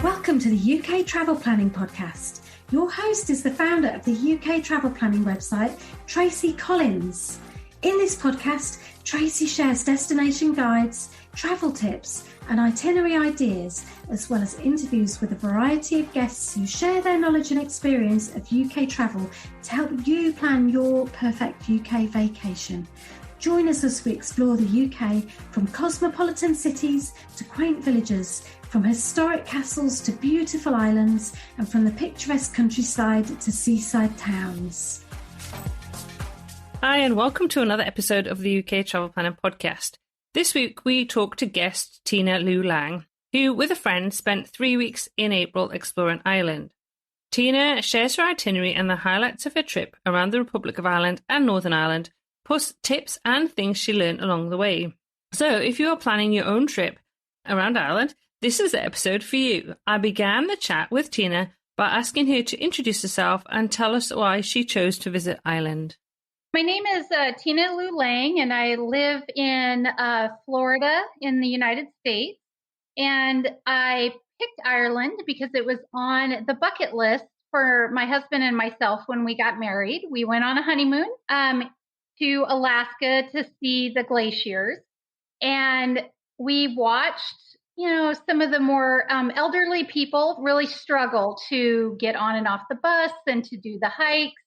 Welcome to the UK Travel Planning Podcast. Your host is the founder of the UK Travel Planning website, Tracy Collins. In this podcast, Tracy shares destination guides, travel tips, and itinerary ideas, as well as interviews with a variety of guests who share their knowledge and experience of UK travel to help you plan your perfect UK vacation. Join us as we explore the UK from cosmopolitan cities to quaint villages, from historic castles to beautiful islands, and from the picturesque countryside to seaside towns. Hi, and welcome to another episode of the UK Travel Planning Podcast. This week we talk to guest Tina Lu Lang, who, with a friend, spent 3 weeks in April exploring Ireland. Tina shares her itinerary and the highlights of her trip around the Republic of Ireland and Northern Ireland, plus tips and things she learned along the way. So, if you are planning your own trip around Ireland, this is the episode for you. I began the chat with Tina by asking her to introduce herself and tell us why she chose to visit Ireland. My name is Tina Lu Lang, and I live in Florida in the United States. And I picked Ireland because it was on the bucket list for my husband and myself when we got married. We went on a honeymoon to Alaska to see the glaciers. And we watched, some of the more elderly people really struggle to get on and off the bus and to do the hikes.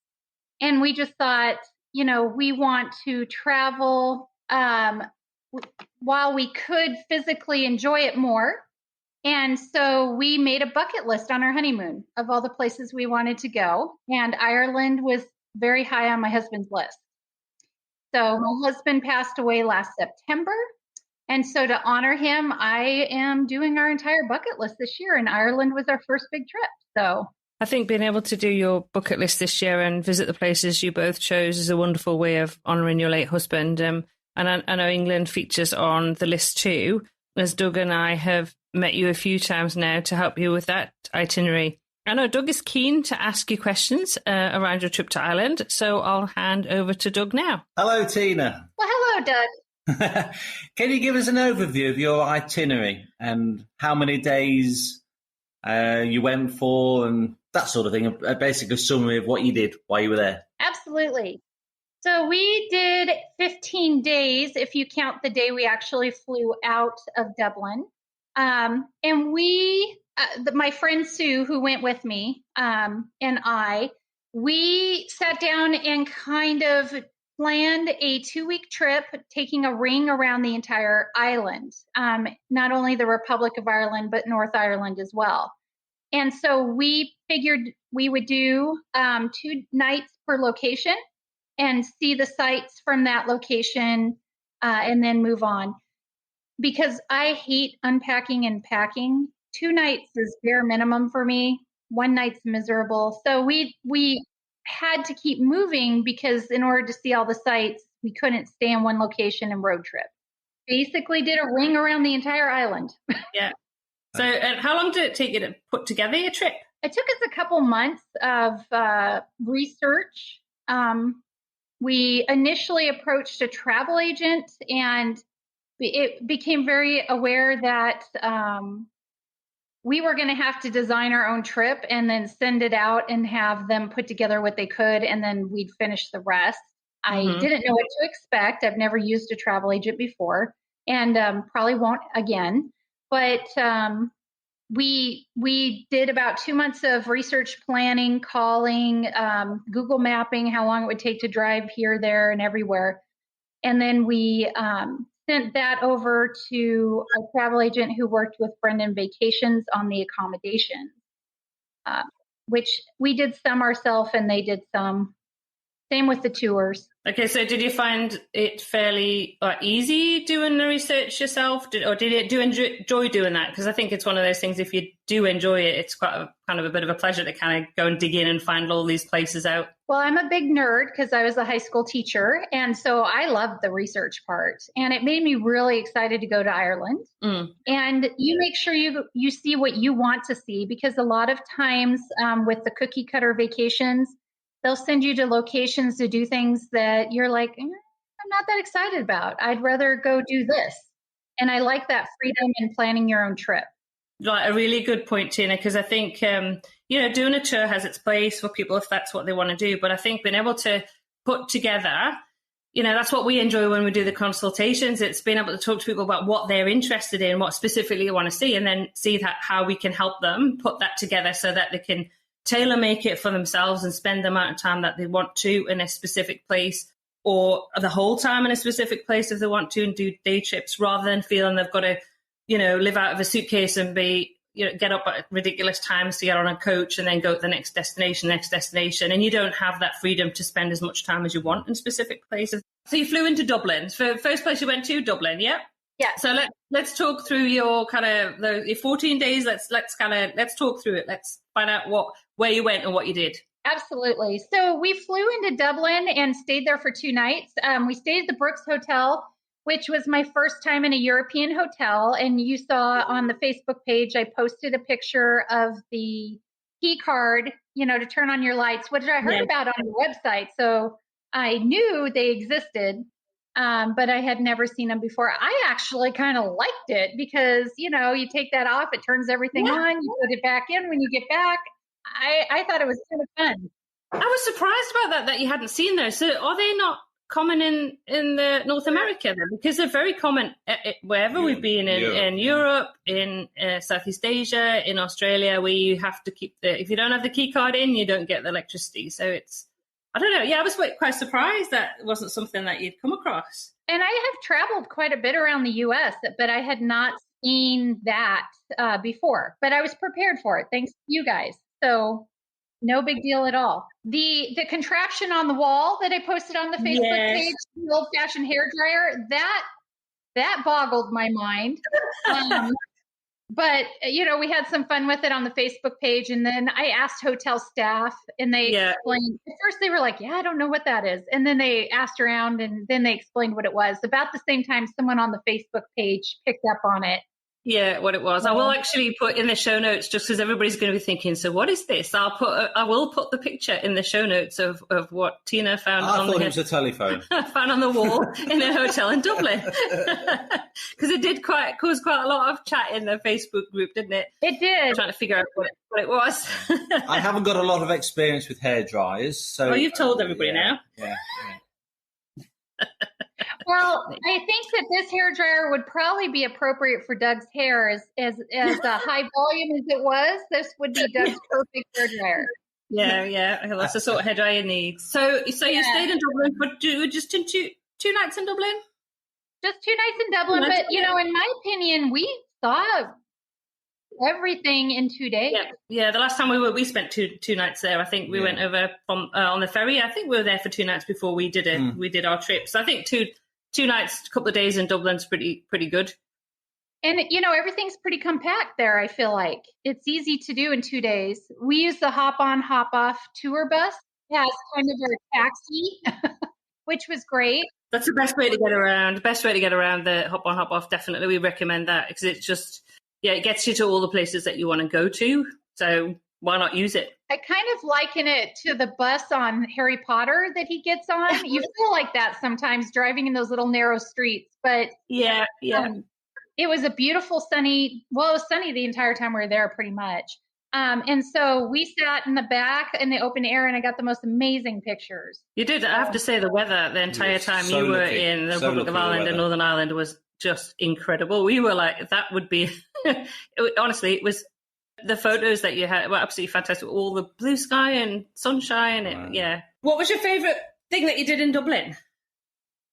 And we just thought, we want to travel while we could physically enjoy it more. And so we made a bucket list on our honeymoon of all the places we wanted to go. And Ireland was very high on my husband's list. So my husband passed away last September. And so to honor him, I am doing our entire bucket list this year. And Ireland was our first big trip. So I think being able to do your bucket list this year and visit the places you both chose is a wonderful way of honouring your late husband. And I know England features on the list too, as Doug and I have met you a few times now to help you with that itinerary. I know Doug is keen to ask you questions around your trip to Ireland, so I'll hand over to Doug now. Hello, Tina. Well, hello, Doug. Can you give us an overview of your itinerary and how many days you went for and that sort of thing, a basic summary of what you did while you were there? Absolutely. So we did 15 days, if you count the day we actually flew out of Dublin. And my friend Sue, who went with me, and we sat down and kind of planned a 2-week trip, taking a ring around the entire island, not only the Republic of Ireland, but North Ireland as well. And so we figured we would do 2 nights per location and see the sights from that location and then move on. Because I hate unpacking and packing, 2 nights is bare minimum for me. 1 night's miserable. So we had to keep moving because in order to see all the sites, we couldn't stay in one location and road trip. Basically did a ring around the entire island. Yeah. So how long did it take you to put together your trip? It took us a couple months of research. We initially approached a travel agent, and it became very aware that we were going to have to design our own trip and then send it out and have them put together what they could, and then we'd finish the rest. I didn't know what to expect. I've never used a travel agent before, and probably won't again. But we did about 2 months of research planning, calling, Google mapping, how long it would take to drive here, there, and everywhere. And then we sent that over to a travel agent who worked with Brendan Vacations on the accommodations, which we did some ourselves and they did some. Same with the tours. Okay, so did you find it fairly easy doing the research yourself, or did you enjoy doing that? Because I think it's one of those things, if you do enjoy it, it's quite kind of a bit of a pleasure to kind of go and dig in and find all these places out. Well, I'm a big nerd because I was a high school teacher, and so I loved the research part. And it made me really excited to go to Ireland. And you make sure you see what you want to see, because a lot of times with the cookie cutter vacations, they'll send you to locations to do things that you're like, I'm not that excited about. I'd rather go do this. And I like that freedom in planning your own trip. like a really good point, Tina, because I think, doing a tour has its place for people if that's what they want to do. But I think being able to put together, that's what we enjoy when we do the consultations. It's being able to talk to people about what they're interested in, what specifically they want to see, and then see that how we can help them put that together so that they can tailor make it for themselves and spend the amount of time that they want to in a specific place, or the whole time in a specific place if they want to, and do day trips rather than feeling they've got to, live out of a suitcase and be, get up at ridiculous times to get on a coach and then go to the next destination. And you don't have that freedom to spend as much time as you want in specific places. So you flew into Dublin. So first place you went to, Dublin, yeah? Yeah. So let's talk through your kind of your 14 days. Let's talk through it. Let's find out where you went and what you did. Absolutely. So we flew into Dublin and stayed there for 2 nights. We stayed at the Brooks Hotel, which was my first time in a European hotel. And you saw on the Facebook page, I posted a picture of the key card, to turn on your lights, which I heard about on your website. So I knew they existed, but I had never seen them before. I actually kind of liked it because, you take that off, it turns everything on, you put it back in when you get back. I thought it was kind of fun. I was surprised about that you hadn't seen those. So are they not common in the North America then? Because they're very common wherever we've been in Europe, in Southeast Asia, in Australia, where you have to keep if you don't have the key card in, you don't get the electricity. So it's, I don't know. Yeah, I was quite surprised that it wasn't something that you'd come across. And I have traveled quite a bit around the U.S., but I had not seen that before. But I was prepared for it, thanks to you guys. So no big deal at all. The contraption on the wall that I posted on the Facebook page, the old-fashioned hairdryer, that boggled my mind. But, we had some fun with it on the Facebook page. And then I asked hotel staff and they explained. At first they were like, I don't know what that is. And then they asked around and then they explained what it was. About the same time, someone on the Facebook page picked up on it. Yeah, what it was. I will actually put in the show notes just because everybody's going to be thinking, so what is this? I will put the picture in the show notes of what Tina found. I thought it was a telephone. Found on the wall in a hotel in Dublin. Because it did cause quite a lot of chat in the Facebook group, didn't it? It did. Trying to figure out what it was. I haven't got a lot of experience with hair dryers, so. Well, you've told everybody now. Yeah. Well, I think that this hairdryer would probably be appropriate for Doug's hair as a high volume as it was. This would be Doug's perfect hairdryer. Yeah. That's the sort of hairdryer needs. So you stayed in Dublin for just two nights in Dublin? Just 2 nights in Dublin, but in my opinion, we saw everything in 2 days. Yeah. The last time we spent two nights there. I think we went over from on the ferry. I think we were there for 2 nights before we did it. We did our trip. So I think two nights, a couple of days in Dublin's pretty good. And everything's pretty compact there. I feel like it's easy to do in 2 days. We use the hop on, hop off tour bus. It has kind of a taxi, which was great. That's the best way to get around. The best way to get around the hop on, hop off. Definitely, we recommend that because it's just it gets you to all the places that you want to go to. So why not use it? I kind of liken it to the bus on Harry Potter that he gets on. You feel like that sometimes driving in those little narrow streets. But it was a beautiful sunny. Well, it was sunny the entire time we were there, pretty much. And so we sat in the back in the open air, and I got the most amazing pictures. You did. I have to say, the weather the entire time you were in the Republic of Ireland and Northern Ireland was just incredible. We were like, that would be. Honestly, it was. The photos that you had were absolutely fantastic. All the blue sky and sunshine. Wow. What was your favourite thing that you did in Dublin?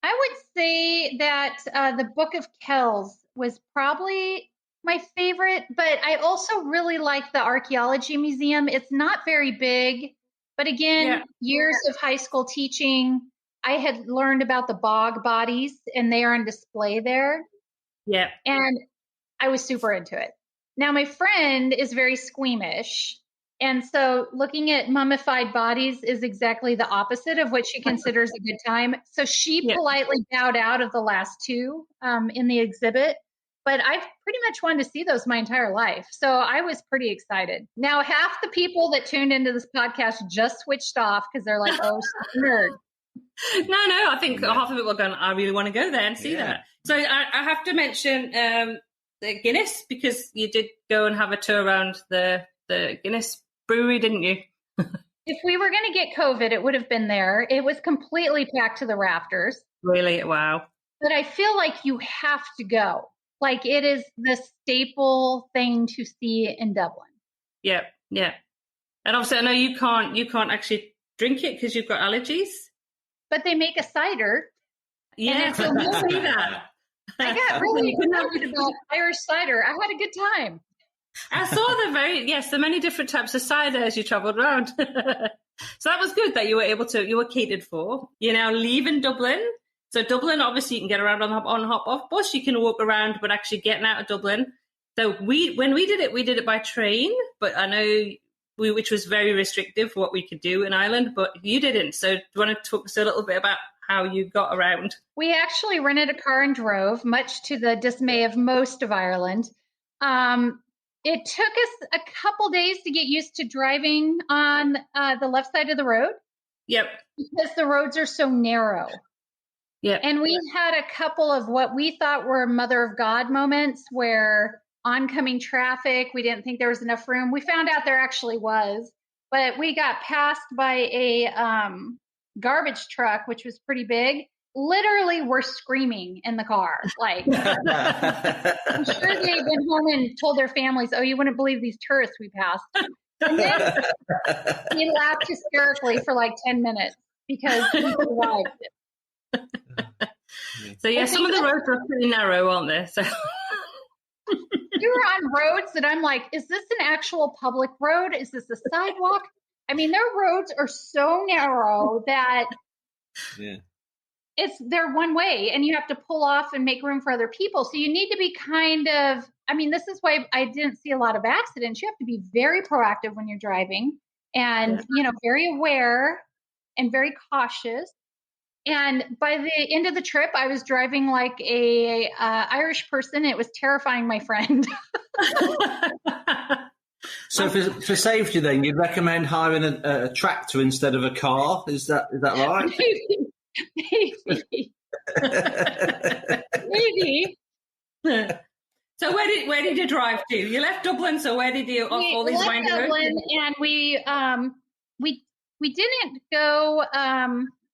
I would say that the Book of Kells was probably my favorite, but I also really like the Archaeology Museum. It's not very big, but again, years of high school teaching, I had learned about the bog bodies, and they are on display there. Yeah. And I was super into it. Now, my friend is very squeamish, and so looking at mummified bodies is exactly the opposite of what she considers a good time. So she politely bowed out of the last two in the exhibit, but I've pretty much wanted to see those my entire life. So I was pretty excited. Now, half the people that tuned into this podcast just switched off because they're like, oh, nerd. No, I think half of it were going, I really want to go there and see that. So I have to mention the Guinness? Because you did go and have a tour around the Guinness brewery, didn't you? If we were going to get COVID, it would have been there. It was completely packed to the rafters. Really? Wow. But I feel like you have to go. Like it is the staple thing to see in Dublin. Yeah, yeah. And obviously, I know you can't actually drink it because you've got allergies. But they make a cider. Yeah, so we'll see that. I got really excited about Irish cider. I had a good time. I saw the many different types of cider as you travelled around. So that was good that you were catered for. You're now leaving Dublin. So Dublin, obviously, you can get around on hop-off bus. You can walk around, but actually getting out of Dublin. So when we did it by train, but I know which was very restrictive for what we could do in Ireland, but you didn't. So do you want to talk us a little bit about how you got around? We actually rented a car and drove, much to the dismay of most of Ireland. It took us a couple days to get used to driving on the left side of the road. Yep. Because the roads are so narrow. Yeah. And we had a couple of what we thought were Mother of God moments where oncoming traffic, we didn't think there was enough room. We found out there actually was, but we got passed by a garbage truck, which was pretty big. Literally, we're screaming in the car. Like, I'm sure they've been home and told their families, "Oh, you wouldn't believe these tourists we passed." And then we laughed hysterically for like 10 minutes because we survived it. So yeah, some of the roads are pretty narrow, aren't they? So we were on roads that I'm like, is this an actual public road? Is this a sidewalk? I mean, their roads are so narrow that they're one way and you have to pull off and make room for other people. So you need to be this is why I didn't see a lot of accidents. You have to be very proactive when you're driving and, very aware and very cautious. And by the end of the trip, I was driving like a Irish person. It was terrifying my friend. So for safety, then you'd recommend hiring a tractor instead of a car? Is that right? Maybe. So where did you drive to? You left Dublin. So where did you off all these winding roads? Dublin, and we didn't go.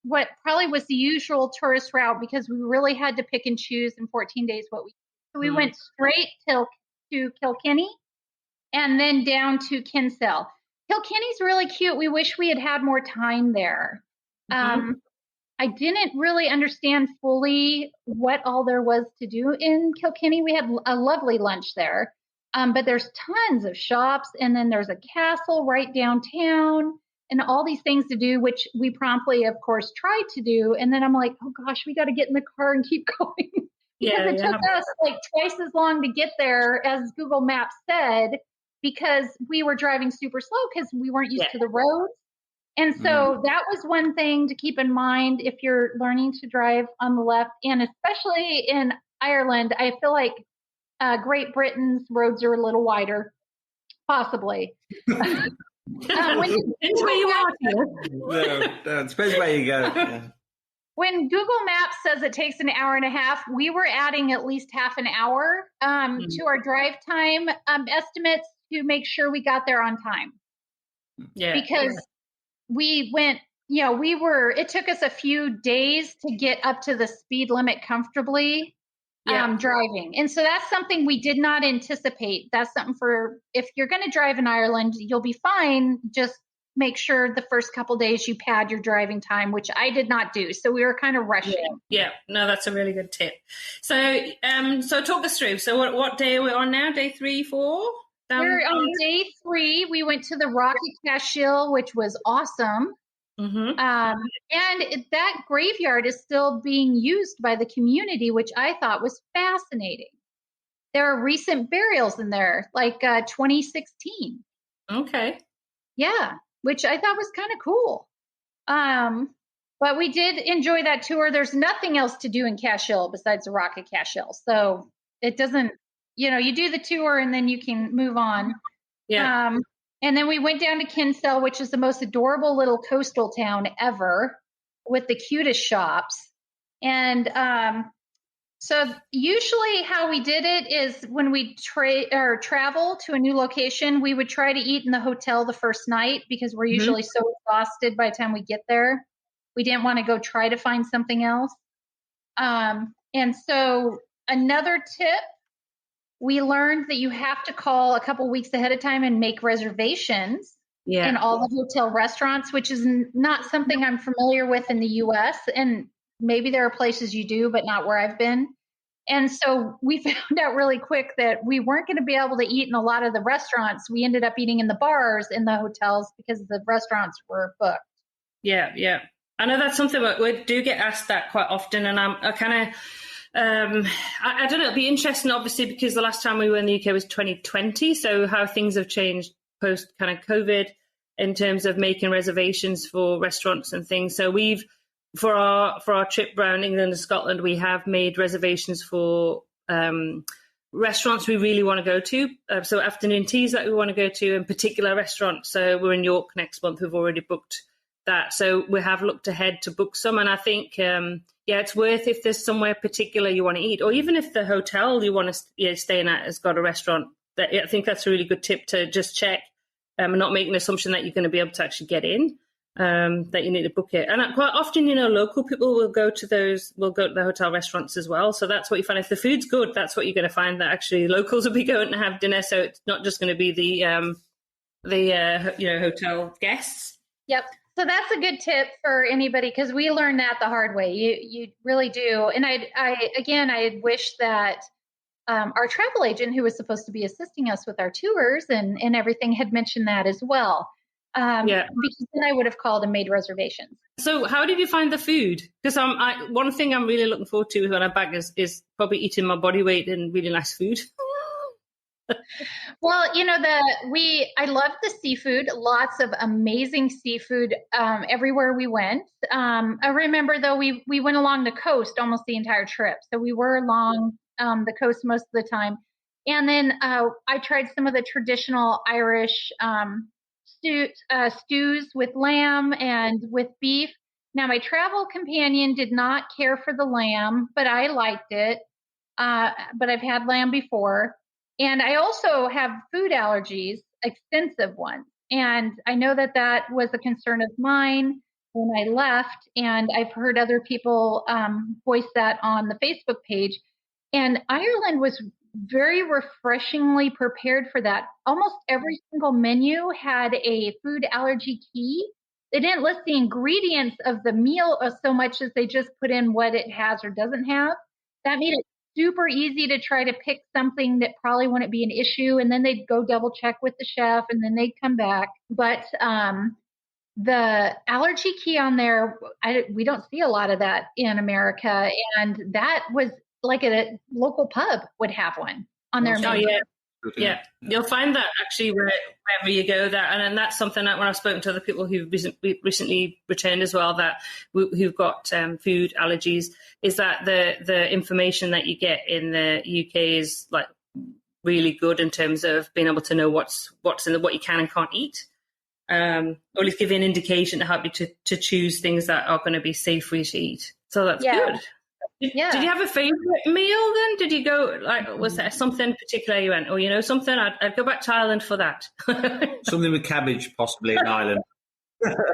What probably was the usual tourist route because we really had to pick and choose in 14 days what we did. So we went straight to Kilkenny and then down to Kinsale. Kilkenny's really cute. We wish we had more time there. I didn't really understand fully what all there was to do in Kilkenny. We had a lovely lunch there, but there's tons of shops and then there's a castle right downtown. And all these things to do, which we promptly, of course, tried to do. And then I'm like, oh, gosh, we got to get in the car and keep going. Because it took us like twice as long to get there as Google Maps said, because we were driving super slow because we weren't used to the roads. And so that was one thing to keep in mind if you're learning to drive on the left. And especially in Ireland, I feel like Great Britain's roads are a little wider, possibly. Depends where you are. No, depends where you go. Yeah. When Google Maps says it takes an hour and a half, we were adding at least half an hour to our drive time estimates to make sure we got there on time. Yeah. Because we went, it took us a few days to get up to the speed limit comfortably. Driving. And so that's something we did not anticipate. That's something for if you're going to drive in Ireland, you'll be fine. Just make sure the first couple days you pad your driving time, which I did not do. So we were kind of rushing. Yeah. No, that's a really good tip. So talk us through. So what day are we on now? Day 3, 4? We're on day 3. We went to the Rocky Cashel, which was awesome. And that graveyard is still being used by the community, which I thought was fascinating. There are recent burials in there, like 2016. Okay. Yeah, which I thought was kind of cool. But we did enjoy that tour. There's nothing else to do in Cashel besides the Rock of Cashel. So it doesn't, you do the tour and then you can move on. Yeah. And then we went down to Kinsale, which is the most adorable little coastal town ever with the cutest shops. And So usually how we did it is when we travel to a new location, we would try to eat in the hotel the first night because we're usually so exhausted by the time we get there. We didn't want to go try to find something else. And so another tip, we learned that you have to call a couple weeks ahead of time and make reservations in all the hotel restaurants, which is not something I'm familiar with in the US. And maybe there are places you do, but not where I've been. And so we found out really quick that we weren't going to be able to eat in a lot of the restaurants. We ended up eating in the bars in the hotels because the restaurants were booked. Yeah, yeah. I know that's something we do get asked that quite often. And I kind of, I don't know, it'd be interesting, obviously, because the last time we were in the UK was 2020. So how things have changed post kind of COVID in terms of making reservations for restaurants and things. So we've, for our trip around England and Scotland, we have made reservations for restaurants we really want to go to. So afternoon teas that we want to go to, in particular restaurants. So we're in York next month. We've already booked that. So we have looked ahead to book some. And I think, it's worth if there's somewhere particular you want to eat, or even if the hotel you want to stay in at has got a restaurant. I think that's a really good tip to just check and not make an assumption that you're going to be able to actually get in. That you need to book it. And quite often, local people will go to the hotel restaurants as well. So that's what you find. If the food's good, that's what you're going to find, that actually locals will be going to have dinner. So it's not just going to be the hotel guests. Yep. So that's a good tip for anybody, because we learned that the hard way. You really do. And I wish that our travel agent, who was supposed to be assisting us with our tours and everything, had mentioned that as well. Because then I would have called and made reservations. So how did you find the food? Because one thing I'm really looking forward to when I'm back is probably eating my body weight in really nice food. Well, I loved the seafood, lots of amazing seafood everywhere we went. I remember, though, we went along the coast almost the entire trip. So we were along the coast most of the time. And then I tried some of the traditional Irish stews with lamb and with beef. Now, my travel companion did not care for the lamb, but I liked it. But I've had lamb before. And I also have food allergies, extensive ones. And I know that was a concern of mine when I left. And I've heard other people voice that on the Facebook page. And Ireland was very refreshingly prepared for that. Almost every single menu had a food allergy key. They didn't list the ingredients of the meal so much as they just put in what it has or doesn't have. That made it super easy to try to pick something that probably wouldn't be an issue. And then they'd go double check with the chef and then they'd come back. But the allergy key on there, we don't see a lot of that in America. And that was like a local pub would have one on their menu. Yeah, you'll find that actually wherever you go. And that's something that when I've spoken to other people who've recently returned as well, that who've got food allergies, is that the information that you get in the UK is like really good in terms of being able to know what's in what you can and can't eat, or at least give you an indication to help you to choose things that are going to be safe for you to eat. So that's good. Did you have a favorite meal then? Did you go, was there something particular you went, something, I'd go back to Ireland for that? Something with cabbage, possibly, in Ireland.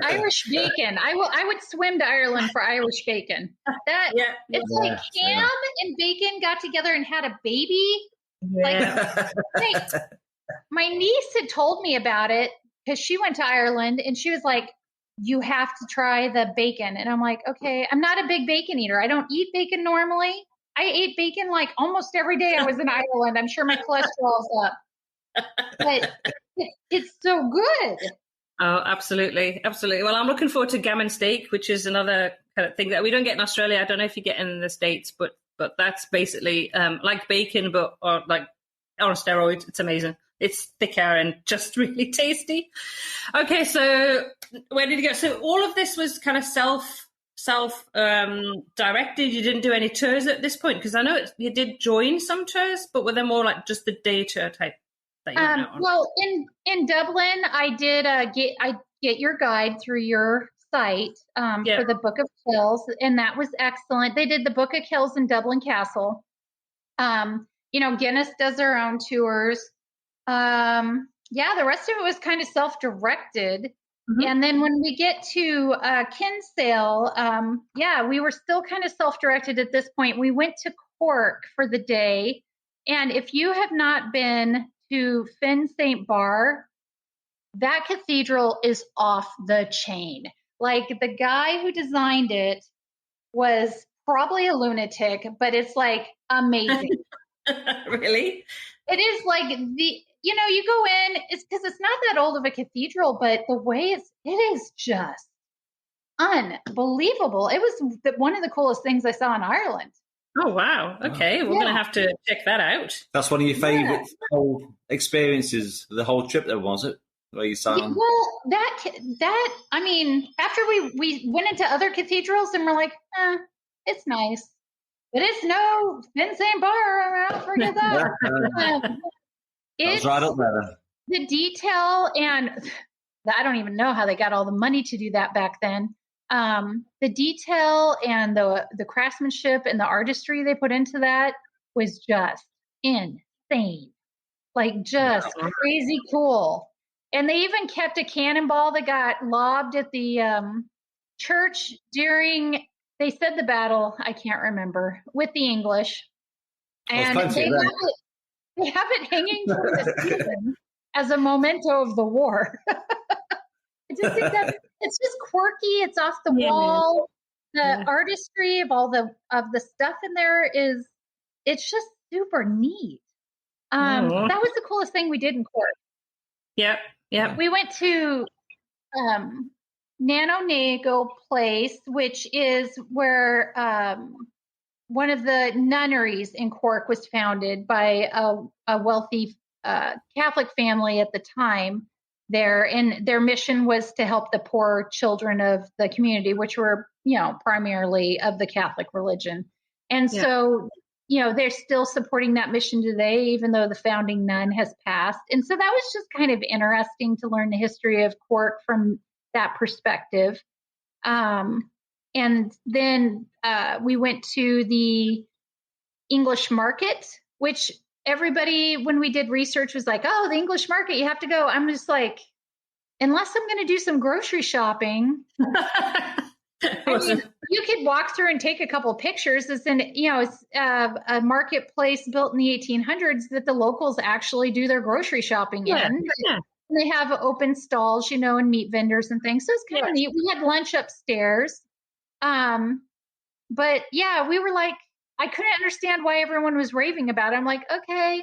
Irish bacon. I would swim to Ireland for Irish bacon. It's like ham and bacon got together and had a baby. Yeah. Like, my niece had told me about it because she went to Ireland and she was like, you have to try the bacon. And I'm like, okay, I'm not a big bacon eater. I don't eat bacon normally. I ate bacon like almost every day I was in Ireland. I'm sure my cholesterol's up. But it's so good. Oh, absolutely. Absolutely. Well, I'm looking forward to gammon steak, which is another kind of thing that we don't get in Australia. I don't know if you get in the States, but that's basically like bacon, but like on steroids. It's amazing. It's thicker and just really tasty. Okay, so where did you go? So all of this was kind of self-directed. You didn't do any tours at this point? Because I know you did join some tours, but were they more like just the day tour type that you went out on? Well, in Dublin, I did get your guide through your site for the Book of Kells, and that was excellent. They did the Book of Kells in Dublin Castle. Guinness does their own tours. The rest of it was kind of self-directed. Mm-hmm. And then when we get to Kinsale, we were still kind of self-directed at this point. We went to Cork for the day. And if you have not been to Finn St. Bar, that cathedral is off the chain. Like, the guy who designed it was probably a lunatic, but it's like amazing. Really? It is like you go in, it's because it's not that old of a cathedral, but the way it is just unbelievable. It was one of the coolest things I saw in Ireland. Oh, wow. Okay. We're going to have to check that out. That's one of your favorite whole experiences, the whole trip there, was it? Where you saw them? Well, after we went into other cathedrals and we're like, it's nice. But it's no Finn St. Bar. I'll forget that. It's right up there. The detail, and I don't even know how they got all the money to do that back then. The detail and the craftsmanship and the artistry they put into that was just insane. Like, just crazy cool. And they even kept a cannonball that got lobbed at the church during, they said, the battle, I can't remember, with the English. And they have it hanging from the ceiling as a memento of the war. I just think that it's just quirky. It's off the wall. The artistry of all the stuff in there it's just super neat. That was the coolest thing we did in Cork. Yep. We went to Nanonago Place, which is where one of the nunneries in Cork was founded by a wealthy Catholic family at the time there. And their mission was to help the poor children of the community, which were, primarily of the Catholic religion. And so, they're still supporting that mission today, even though the founding nun has passed. And so that was just kind of interesting to learn the history of Cork from that perspective. And then we went to the English market, which everybody, when we did research, was like, oh, the English market, you have to go. I'm just like, unless I'm going to do some grocery shopping, you could walk through and take a couple of pictures. It's a marketplace built in the 1800s that the locals actually do their grocery shopping in. Yeah. They have open stalls, and meat vendors and things. So it's kind of neat. We had lunch upstairs. But we were like, I couldn't understand why everyone was raving about it. I'm like, okay,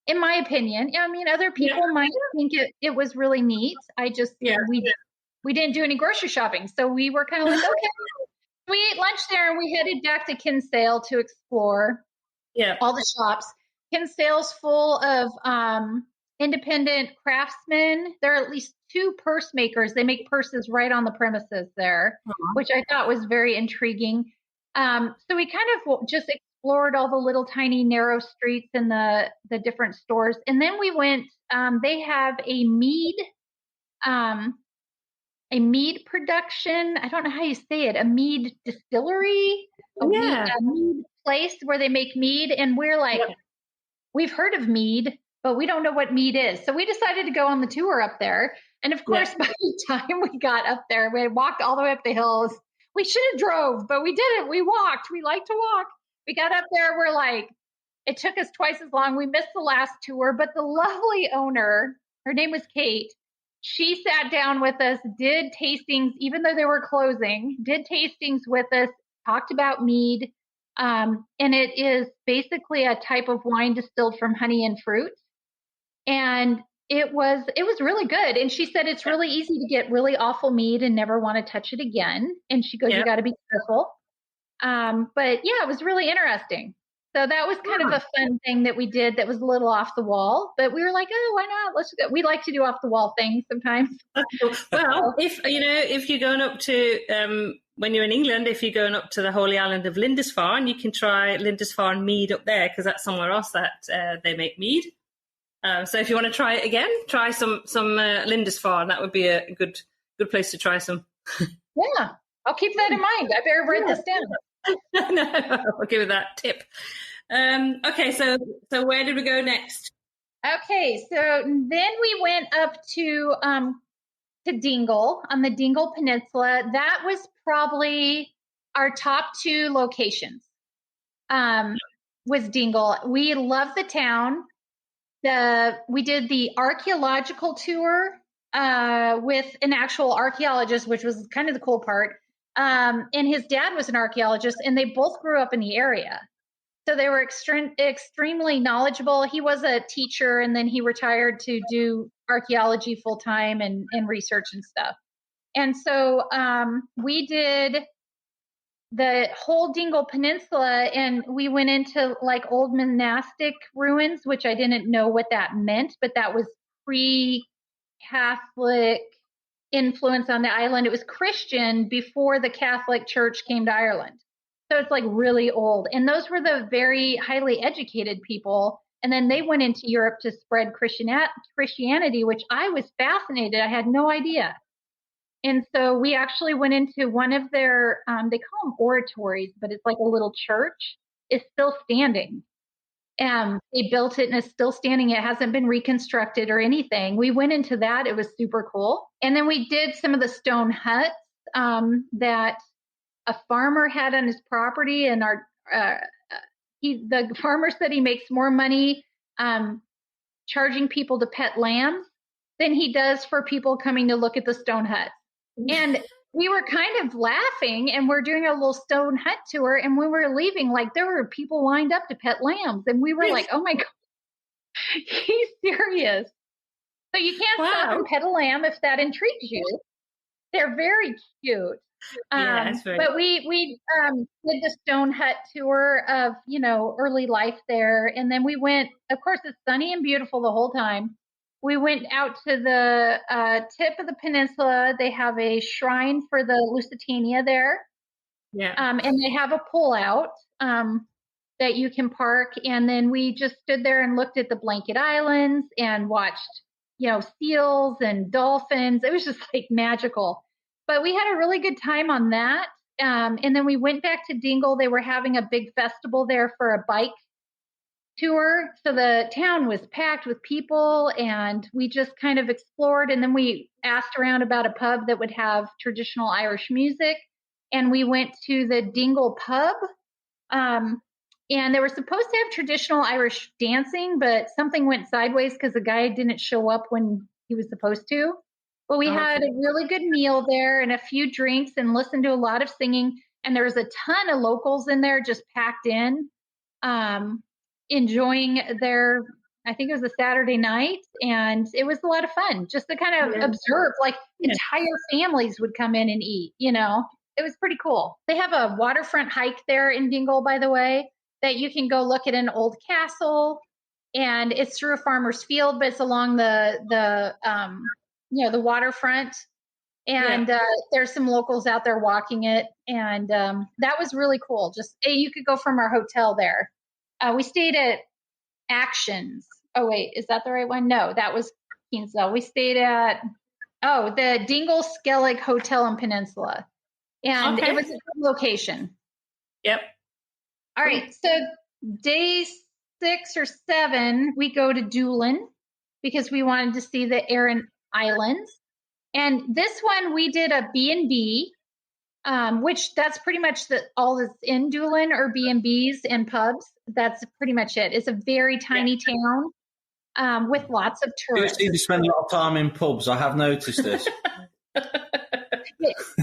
in my opinion, other people might think it was really neat. I just, we didn't do any grocery shopping. So we were kind of like, okay. We ate lunch there and we headed back to Kinsale to explore all the shops. Kinsale's full of independent craftsmen. There are at least 2 purse makers. They make purses right on the premises there, which I thought was very intriguing. So we kind of just explored all the little tiny narrow streets and the different stores. And then we went, they have a mead production. I don't know how you say it, a mead distillery, a mead place where they make mead. And we're like, we've heard of mead, but we don't know what mead is. So we decided to go on the tour up there. And of course, by the time we got up there, we walked all the way up the hills. We should have drove, but we didn't. We walked. We like to walk. We got up there. We're like, it took us twice as long. We missed the last tour, but the lovely owner, her name was Kate. She sat down with us, did tastings, even though they were closing, did tastings with us, talked about mead. And it is basically a type of wine distilled from honey and fruit. And it was really good. And she said it's really easy to get really awful mead and never want to touch it again. And she goes, you got to be careful. But it was really interesting. So that was kind of a fun thing that we did that was a little off the wall, but we were like, oh, why not? Let's go. We like to do off the wall things sometimes. Well, if you're going up to, when you're in England, if you're going up to the holy island of Lindisfarne, you can try Lindisfarne mead up there, because that's somewhere else that they make mead. So if you want to try it again, try some Lindisfarne. That would be a good place to try some. Yeah, I'll keep that in mind. I better write this down. No, I'll give you that tip. Okay, so where did we go next? Okay, so then we went up to Dingle on the Dingle Peninsula. That was probably our top 2 locations. Was Dingle. We love the town. We did the archaeological tour with an actual archaeologist, which was kind of the cool part. And his dad was an archaeologist, and they both grew up in the area. So they were extremely knowledgeable. He was a teacher, and then he retired to do archaeology full time and research and stuff. And so we did the whole Dingle Peninsula, and we went into like old monastic ruins, which I didn't know what that meant, but that was pre-Catholic influence on the island. It was Christian before the Catholic Church came to Ireland. So it's like really old. And those were the very highly educated people. And then they went into Europe to spread Christianity, which I was fascinated. I had no idea. And so we actually went into one of their, they call them oratories, but it's like a little church. It's still standing. They built it and it's still standing. It hasn't been reconstructed or anything. We went into that. It was super cool. And then we did some of the stone huts that a farmer had on his property. And the farmer said he makes more money charging people to pet lambs than he does for people coming to look at the stone huts. And we were kind of laughing, and we're doing a little stone hut tour. And when we were leaving, like there were people lined up to pet lambs, and we were like, "Oh my God, he's serious!" So you can't stop and pet a lamb if that intrigues you. They're very cute. But we did the stone hut tour of early life there, and then we went. Of course, it's sunny and beautiful the whole time. We went out to the tip of the peninsula. They have a shrine for the Lusitania there. Yeah. And they have a pull-out that you can park. And then we just stood there and looked at the blanket islands and watched, seals and dolphins. It was just like magical. But we had a really good time on that. And then we went back to Dingle. They were having a big festival there for a bike tour. So the town was packed with people, and we just kind of explored. And then we asked around about a pub that would have traditional Irish music. And we went to the Dingle pub. And they were supposed to have traditional Irish dancing, but something went sideways because the guy didn't show up when he was supposed to. But we had a really good meal there and a few drinks and listened to a lot of singing. And there was a ton of locals in there just packed in. Enjoying I think it was a Saturday night, and it was a lot of fun just to kind of observe, like entire families would come in and eat, it was pretty cool. They have a waterfront hike there in Dingle, by the way, that you can go look at an old castle, and it's through a farmer's field, but it's along the waterfront. And there's some locals out there walking it. And that was really cool. Just, you could go from our hotel there. We stayed at Actions. Oh, wait, is that the right one? No, that was Kinsale. We stayed at, the Dingle Skellig Hotel and Peninsula. And it was a good location. Yep. All right. So day 6 or 7, we go to Doolin because we wanted to see the Aran Islands. And this one, we did a B&B. Which that's pretty much all that's in Doolin are B&Bs and pubs. That's pretty much it. It's a very tiny town with lots of tourists. You spend a lot of time in pubs. I have noticed this.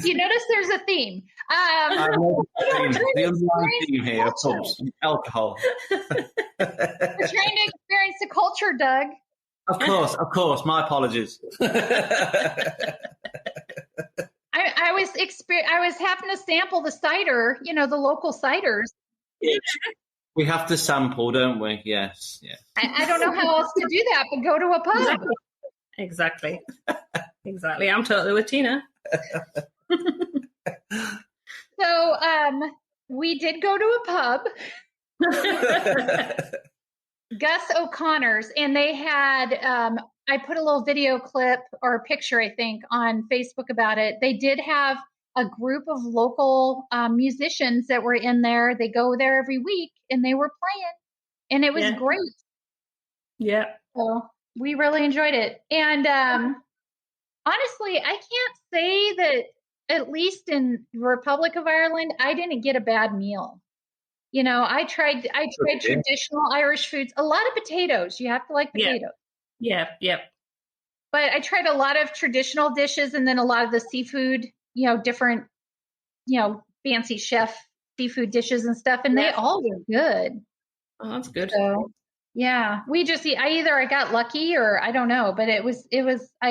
You notice there's a theme. The underlying theme here, pubs, alcohol. We're trying to experience the culture, Doug. Of course. My apologies. I was having to sample the cider, the local ciders. Yes. We have to sample, don't we? Yes. I don't know how else to do that, but go to a pub. Exactly. I'm totally with Tina. So we did go to a pub, Gus O'Connor's, and they had I put a little video clip or a picture, I think, on Facebook about it. They did have a group of local musicians that were in there. They go there every week and they were playing, and it was great. Yeah. So we really enjoyed it. And honestly, I can't say that, at least in the Republic of Ireland, I didn't get a bad meal. You know, I tried traditional Irish foods, a lot of potatoes. You have to like potatoes. Yeah. But I tried a lot of traditional dishes and then a lot of the seafood, different, fancy chef seafood dishes and stuff. And they all were good. Oh, that's good. So, yeah, I got lucky or I don't know, but I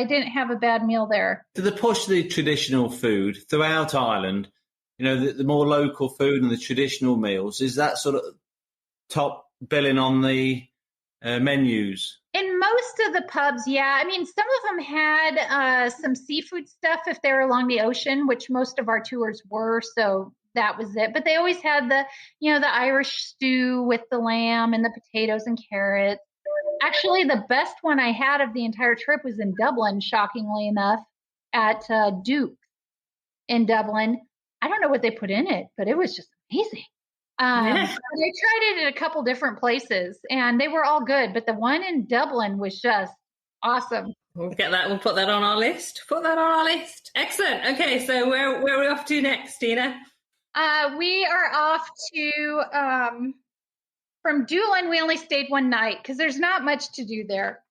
didn't have a bad meal there. To the push the traditional food throughout Ireland, the more local food and the traditional meals, is that sort of top billing on the menus? In most of the pubs, yeah. I mean, some of them had some seafood stuff if they're along the ocean, which most of our tours were. So that was it. But they always had the Irish stew with the lamb and the potatoes and carrots. Actually, the best one I had of the entire trip was in Dublin, shockingly enough, at Duke in Dublin. I don't know what they put in it, but it was just amazing. I tried it at a couple different places, and they were all good. But the one in Dublin was just awesome. We'll get that. We'll put that on our list. Excellent. Okay, so where are we off to next, Tina? We are off to from Doolin. We only stayed one night because there's not much to do there.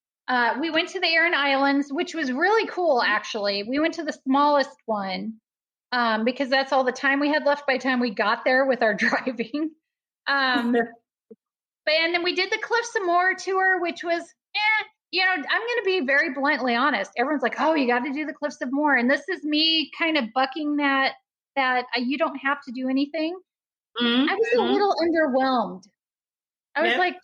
We went to the Aran Islands, which was really cool. Actually, we went to the smallest one. Because that's all the time we had left by the time we got there with our driving. And then we did the Cliffs of Moher tour, which was, I'm going to be very bluntly honest. Everyone's like, oh, you got to do the Cliffs of Moher. And this is me kind of bucking that you don't have to do anything. Mm-hmm. I was a little underwhelmed. I was like,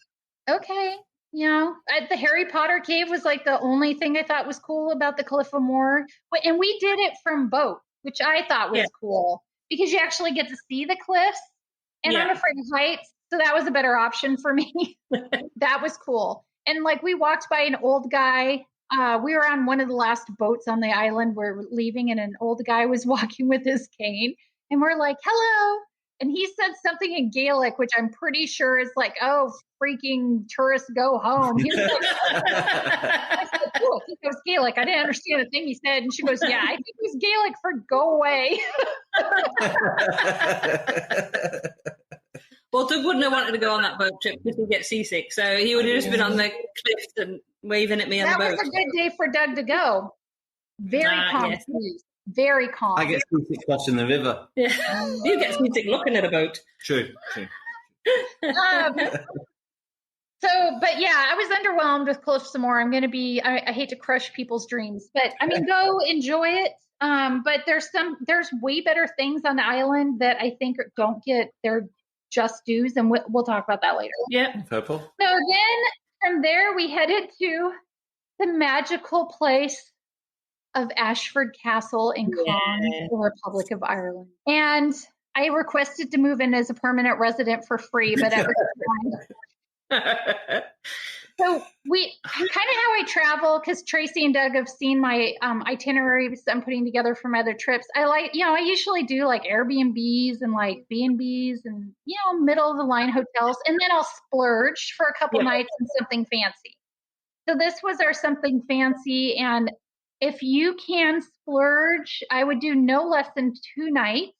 okay, the Harry Potter cave was like the only thing I thought was cool about the Cliff of Moher. And we did it from boat, which I thought was cool because you actually get to see the cliffs, and I'm afraid of heights. So that was a better option for me. That was cool. And we walked by an old guy. We were on one of the last boats on the island. We're leaving, and an old guy was walking with his cane, and we're like, hello. And he said something in Gaelic, which I'm pretty sure is like, oh, freaking tourists go home. He was like, I said, oh, I think it was Gaelic. I didn't understand a thing he said. And she goes, yeah, I think it was Gaelic for go away. Well, Doug wouldn't have wanted to go on that boat trip because he'd get seasick. So he would have just been on the cliffs and waving at me on the boat. That was a good day for Doug to go. Very calm. Very calm. I get seasick crossing the river. Yeah. You get seasick looking at a boat. True. But yeah, I was underwhelmed with Cliffs of Moher. I'm going to be, I hate to crush people's dreams, but I mean, go enjoy it. But there's way better things on the island that I think don't get their just dues. And we'll talk about that later. Yeah. Purple. So then from there, we headed to the magical place of Ashford Castle in Cong, the Republic of Ireland. And I requested to move in as a permanent resident for free, but at the time. So we kind of how I travel, because Tracy and Doug have seen my itineraries I'm putting together for my other trips. I usually do like Airbnbs and like B&Bs and, middle of the line hotels. And then I'll splurge for a couple nights and something fancy. So this was our something fancy. And if you can splurge, I would do no less than 2 nights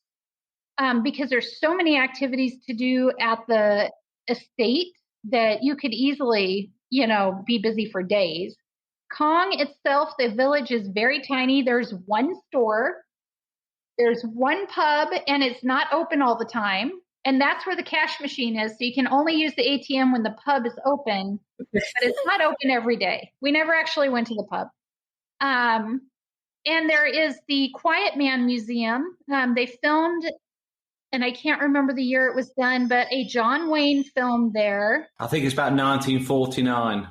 because there's so many activities to do at the estate that you could easily, be busy for days. Cong itself, the village is very tiny. There's one store, there's one pub, and it's not open all the time. And that's where the cash machine is. So you can only use the ATM when the pub is open, but it's not open every day. We never actually went to the pub. And there is the Quiet Man Museum. They filmed, and I can't remember the year it was done, but a John Wayne film there. I think it's about 1949.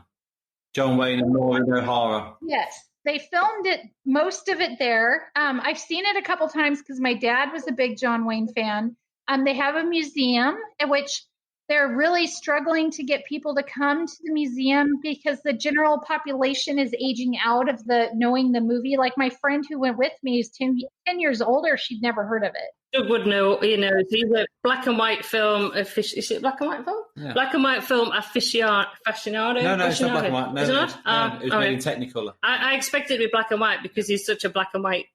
John Wayne and Maureen O'Hara. Yes, they filmed it, most of it there. I've seen it a couple times because my dad was a big John Wayne fan. They have a museum, which they're really struggling to get people to come to the museum because the general population is aging out of knowing the movie. Like my friend who went with me is 10 years older. She'd never heard of it. Doug would know, he's a black and white film is it black and white film? Yeah. Black and white film aficionado. No, it's not black and white. No, Is it not? It was made in Technicolor. I expected it to be black and white because he's such a black and white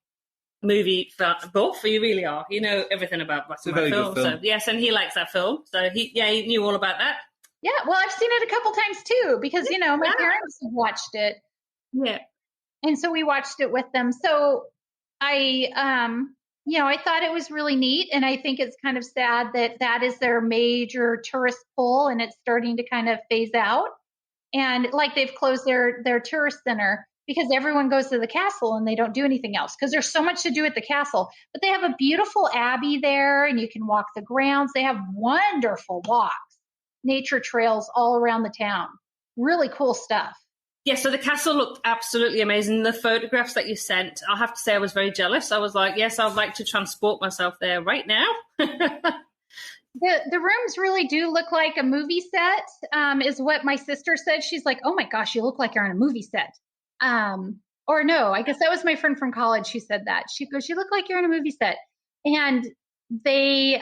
movie buff. You really are. You know everything about black and white film. So yes, and he likes that film. So he knew all about that. Yeah, well, I've seen it a couple times too because my parents have watched it. Yeah, and so we watched it with them. So I thought it was really neat, and I think it's kind of sad that is their major tourist pull, and it's starting to kind of phase out. And like they've closed their tourist center because everyone goes to the castle and they don't do anything else because there's so much to do at the castle. But they have a beautiful abbey there, and you can walk the grounds. They have wonderful walks, nature trails all around the town. Really cool stuff. Yeah, so the castle looked absolutely amazing. The photographs that you sent, I have to say I was very jealous. I was like, yes, I'd like to transport myself there right now. The rooms really do look like a movie set, is what my sister said. She's like, oh my gosh, you look like you're on a movie set. Or no, I guess that was my friend from college who said that. She goes, you look like you're on a movie set. And they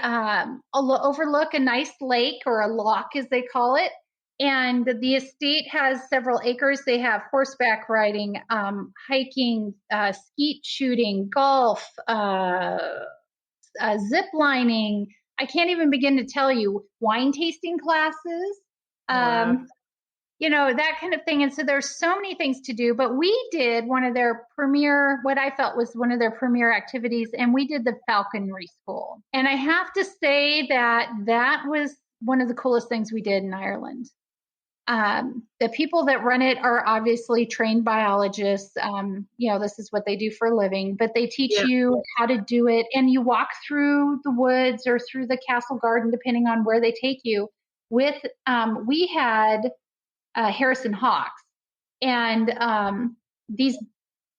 overlook a nice lake, or a loch as they call it. And the estate has several acres. They have horseback riding, hiking, skeet shooting, golf, zip lining. I can't even begin to tell you, wine tasting classes, Wow. That kind of thing. And so there's so many things to do, but we did what I felt was one of their premier activities, and we did the falconry school. And I have to say that was one of the coolest things we did in Ireland. The people that run it are obviously trained biologists. This is what they do for a living, but they teach you how to do it. And you walk through the woods or through the castle garden, depending on where they take you. We had Harrison hawks, and these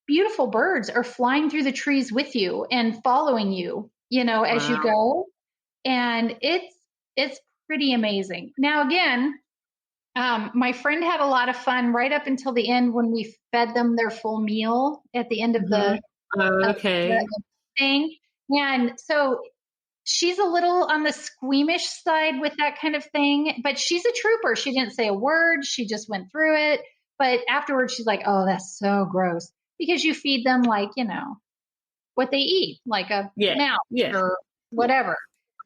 beautiful birds are flying through the trees with you and following you, as you go. And it's pretty amazing. Now, again, my friend had a lot of fun right up until the end when we fed them their full meal at the end of the thing. And so she's a little on the squeamish side with that kind of thing, but she's a trooper. She didn't say a word. She just went through it. But afterwards, she's like, oh, that's so gross. Because you feed them like, what they eat, like a mouse or whatever.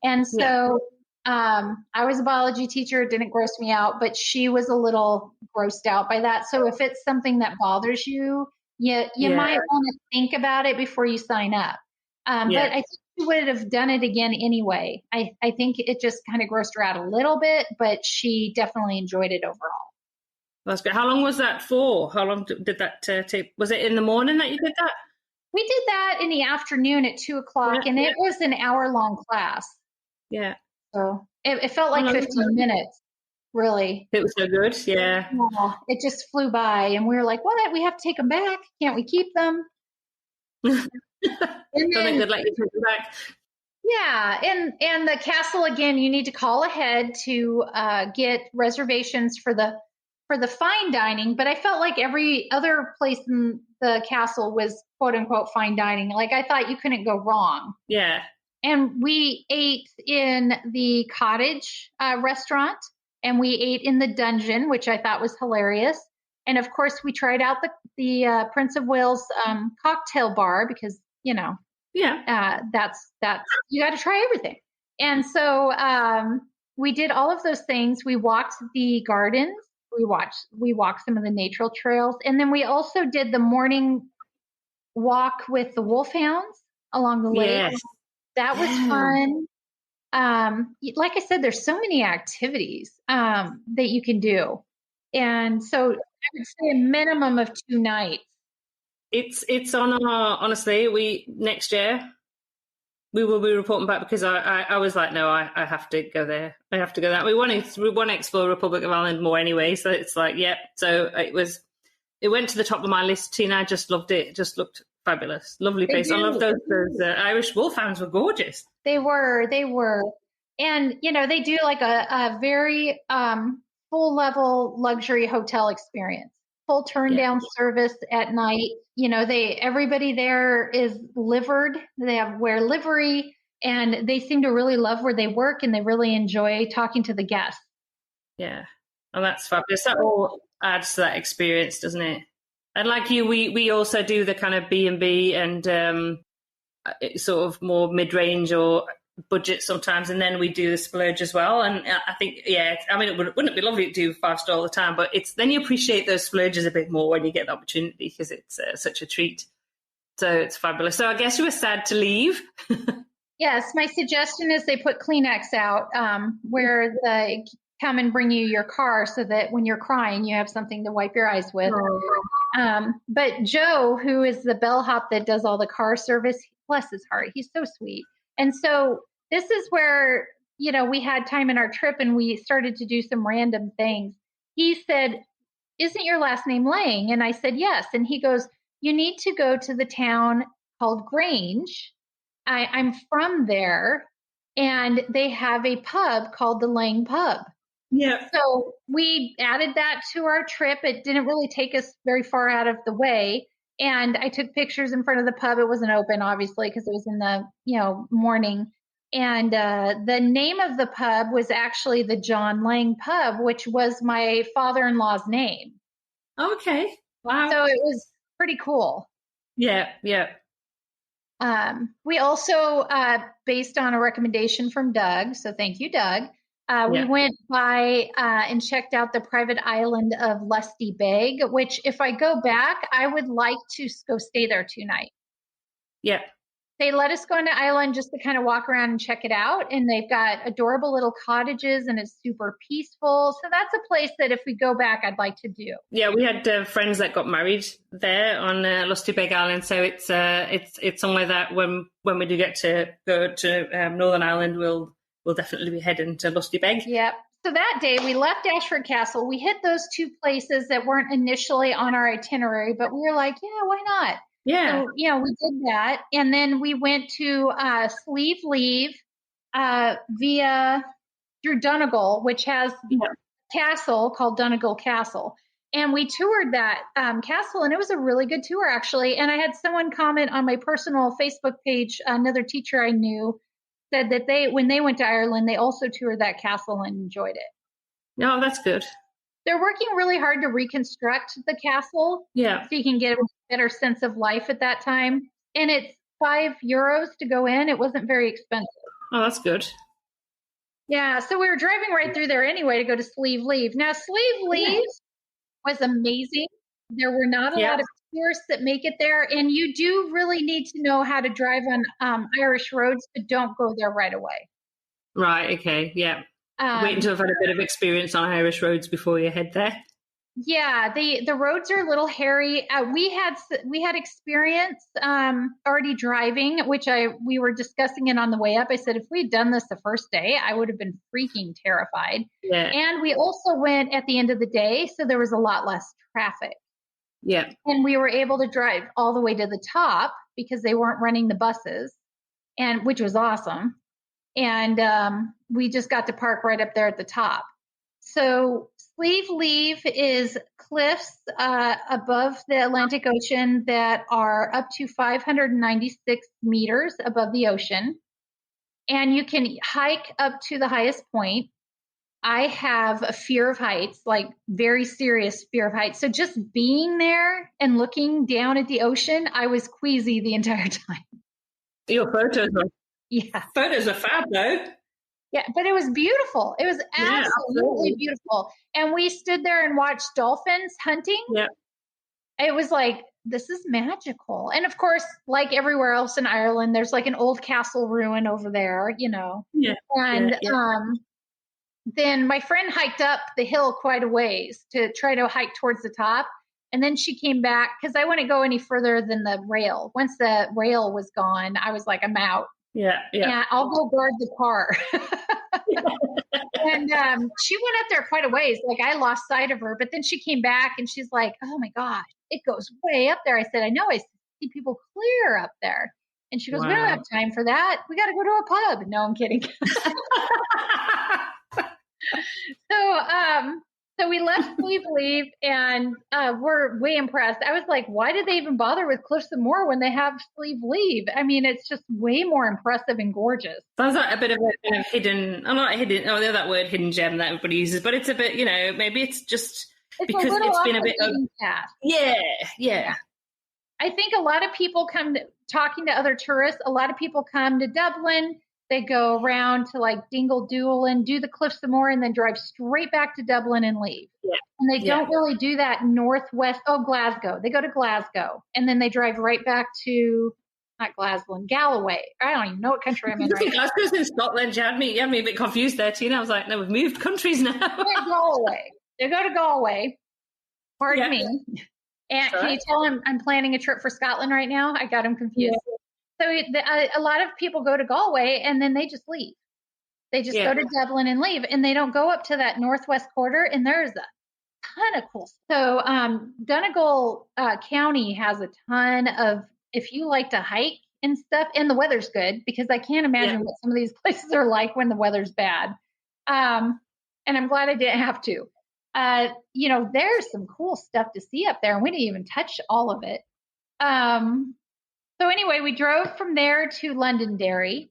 And so I was a biology teacher. It didn't gross me out, but she was a little grossed out by that. So if it's something that bothers you, you might want to think about it before you sign up. But I think she would have done it again anyway. I think it just kind of grossed her out a little bit, but she definitely enjoyed it overall. That's great. How long was that for? How long did that take? Was it in the morning that you did that? We did that in the afternoon at 2:00, and it was an hour-long class. Yeah. So it felt like 15 minutes, really. It was so good, yeah. It just flew by, and we were like, what? We have to take them back. Can't we keep them? And then they'd let you take them back. Yeah, and the castle, again, you need to call ahead to get reservations for the fine dining, but I felt like every other place in the castle was quote unquote fine dining. Like I thought you couldn't go wrong. Yeah. And we ate in the cottage restaurant, and we ate in the dungeon, which I thought was hilarious. And of course, we tried out the Prince of Wales cocktail bar because, that's you got to try everything. And so we did all of those things. We walked the gardens. We walked some of the natural trails, and then we also did the morning walk with the wolfhounds along the lake. Yes. That was fun. Like I said, there's so many activities that you can do. And so I would say a minimum of 2 nights. It's on our, honestly, next year, we will be reporting back because I was like, no, I have to go there. I have to go there. We want to explore Republic of Ireland more anyway. So it's like, So it went to the top of my list. Tina, I just loved it. It just looked fabulous. Lovely place. I love those Irish wolfhounds were gorgeous. They were. And, they do like a very full level luxury hotel experience, full turn down service at night. Everybody there is livered. They wear livery, and they seem to really love where they work, and they really enjoy talking to the guests. Yeah. Oh, that's fabulous. That all adds to that experience, doesn't it? And like you, we also do the kind of B&B and sort of more mid-range or budget sometimes, and then we do the splurge as well. And I think, wouldn't it be lovely to do 5-star all the time? But then you appreciate those splurges a bit more when you get the opportunity, because it's such a treat. So it's fabulous. So I guess you were sad to leave. Yes, my suggestion is they put Kleenex out where they come and bring you your car, so that when you're crying, you have something to wipe your eyes with. But Joe, who is the bellhop that does all the car service, bless his heart, he's so sweet. And so this is where, we had time in our trip and we started to do some random things. He said, "Isn't your last name Lang?" And I said, "Yes." And he goes, "You need to go to the town called Grange. I'm from there, and they have a pub called the Lang Pub." Yeah. So we added that to our trip. It didn't really take us very far out of the way. And I took pictures in front of the pub. It wasn't open, obviously, because it was in the, morning. And the name of the pub was actually the John Lang Pub, which was my father-in-law's name. Okay. Wow. So it was pretty cool. Yeah. We also, based on a recommendation from Doug, so thank you, Doug, we went by and checked out the private island of Lusty Beg, which if I go back, I would like to go stay there 2 nights. Yeah. They let us go on the island just to kind of walk around and check it out. And they've got adorable little cottages, and it's super peaceful. So that's a place that if we go back, I'd like to do. Yeah, we had friends that got married there on Lusty Beg Island. So it's somewhere that when we do get to go to Northern Ireland, we'll definitely be heading to Lusty Beg. Yep. So that day we left Ashford Castle. We hit those 2 places that weren't initially on our itinerary, but we were like, yeah, why not? Yeah. So, we did that. And then we went to Sleeve Leave via through Donegal, which has a castle called Donegal Castle. And we toured that castle, and it was a really good tour, actually. And I had someone comment on my personal Facebook page, another teacher I knew, said that when they went to Ireland, they also toured that castle and enjoyed it. No, that's good. They're working really hard to reconstruct the castle. Yeah. So you can get a better sense of life at that time. And it's €5 to go in. It wasn't very expensive. Oh, that's good. Yeah. So we were driving right through there anyway to go to Sleeve Leave. Now, Sleeve Leave was amazing. There were not a lot of tourists that make it there. And you do really need to know how to drive on Irish roads, but don't go there right away. Right. Okay. Yeah. Wait until I've had a bit of experience on Irish roads before you head there. Yeah, the roads are a little hairy. We had experience already driving, which we were discussing it on the way up. I said if we'd done this the first day, I would have been freaking terrified. Yeah. And we also went at the end of the day, so there was a lot less traffic. Yeah. And we were able to drive all the way to the top because they weren't running the buses, and which was awesome. And we just got to park right up there at the top. So Sleeve Leave is cliffs above the Atlantic Ocean that are up to 596 meters above the ocean. And you can hike up to the highest point. I have a fear of heights, like very serious fear of heights. So just being there and looking down at the ocean, I was queasy the entire time. Your photos are fab, though. Yeah, but it was beautiful. It was absolutely beautiful. And we stood there and watched dolphins hunting. Yeah. It was like, this is magical. And of course, like everywhere else in Ireland, there's like an old castle ruin over there, Yeah. And then my friend hiked up the hill quite a ways to try to hike towards the top. And then she came back because I wouldn't go any further than the rail. Once the rail was gone, I was like, I'm out. Yeah. And I'll go guard the car. And she went up there quite a ways. Like I lost sight of her, but then she came back and she's like, oh my gosh, it goes way up there. I said, I know, I see people clear up there. And she goes, we don't have time for that. We got to go to a pub. No, I'm kidding. So we left Leave, and we're way impressed. I was like, why did they even bother with Cliffs of Moher when they have Leave? I mean, it's just way more impressive and gorgeous. Sounds like a bit of a kind of hidden, I'm not hidden, oh, that word hidden gem that everybody uses, but it's a bit, maybe it's just because it's been a bit of, yeah. I think a lot of people talking to other tourists, a lot of people come to Dublin. They go around to like Dingle Doolin, do the Cliffs of Moher, and then drive straight back to Dublin and leave. Yeah. And they don't really do that northwest. Oh, Glasgow. They go to Glasgow, and then they drive right back to, not Glasgow, Galloway. I don't even know what country I'm in right now. Glasgow's in Scotland. You had me a bit confused there, Tina. I was like, no, we've moved countries now. Galway. They go to Galway. Pardon me. And can you tell I'm planning a trip for Scotland right now? I got him confused. Yeah. So a lot of people go to Galway and then they just leave. They just go to Dublin and leave, and they don't go up to that northwest quarter. And there's a ton of cool stuff. So Donegal County has a ton of, if you like to hike and stuff, and the weather's good, because I can't imagine what some of these places are like when the weather's bad. And I'm glad I didn't have to. There's some cool stuff to see up there, and we didn't even touch all of it. So anyway, we drove from there to Londonderry,